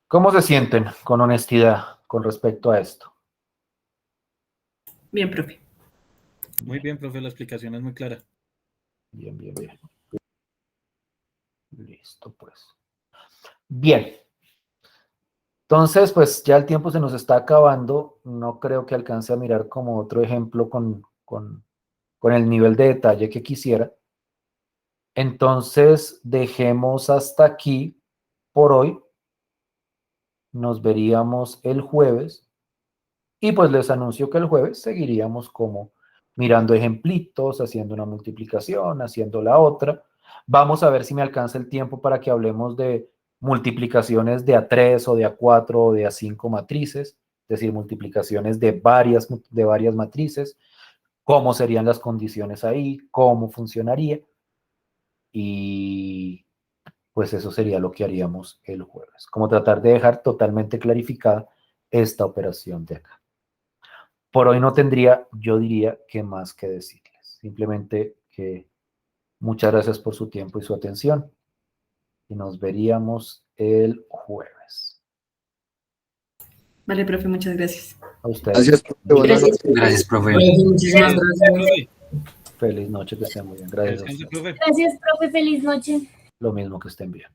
¿Cómo se sienten con honestidad con respecto a esto? Bien, profe. Muy bien, profe, la explicación es muy clara. Bien, bien, bien. Listo, pues. Bien. Entonces, pues ya el tiempo se nos está acabando. No creo que alcance a mirar como otro ejemplo con el nivel de detalle que quisiera. Entonces, dejemos hasta aquí por hoy. Nos veríamos el jueves. Y pues les anuncio que el jueves seguiríamos como mirando ejemplitos, haciendo una multiplicación, haciendo la otra. Vamos a ver si me alcanza el tiempo para que hablemos de multiplicaciones de A3 o de A4 o de A5 matrices, es decir, multiplicaciones de varias matrices, cómo serían las condiciones ahí, cómo funcionaría. Y pues eso sería lo que haríamos el jueves, como tratar de dejar totalmente clarificada esta operación de acá. Por hoy no tendría, yo diría, que más que decirles. Simplemente que muchas gracias por su tiempo y su atención. Y nos veríamos el jueves. Vale, profe, muchas gracias. A ustedes. Gracias, profe. Buenas Gracias. noches. Gracias, profe. Muchísimas gracias. Profe, Feliz noche, que estén muy bien. que Gracias a descanse, ustedes. profe. Gracias, profe. Feliz noche. Lo mismo, que estén bien.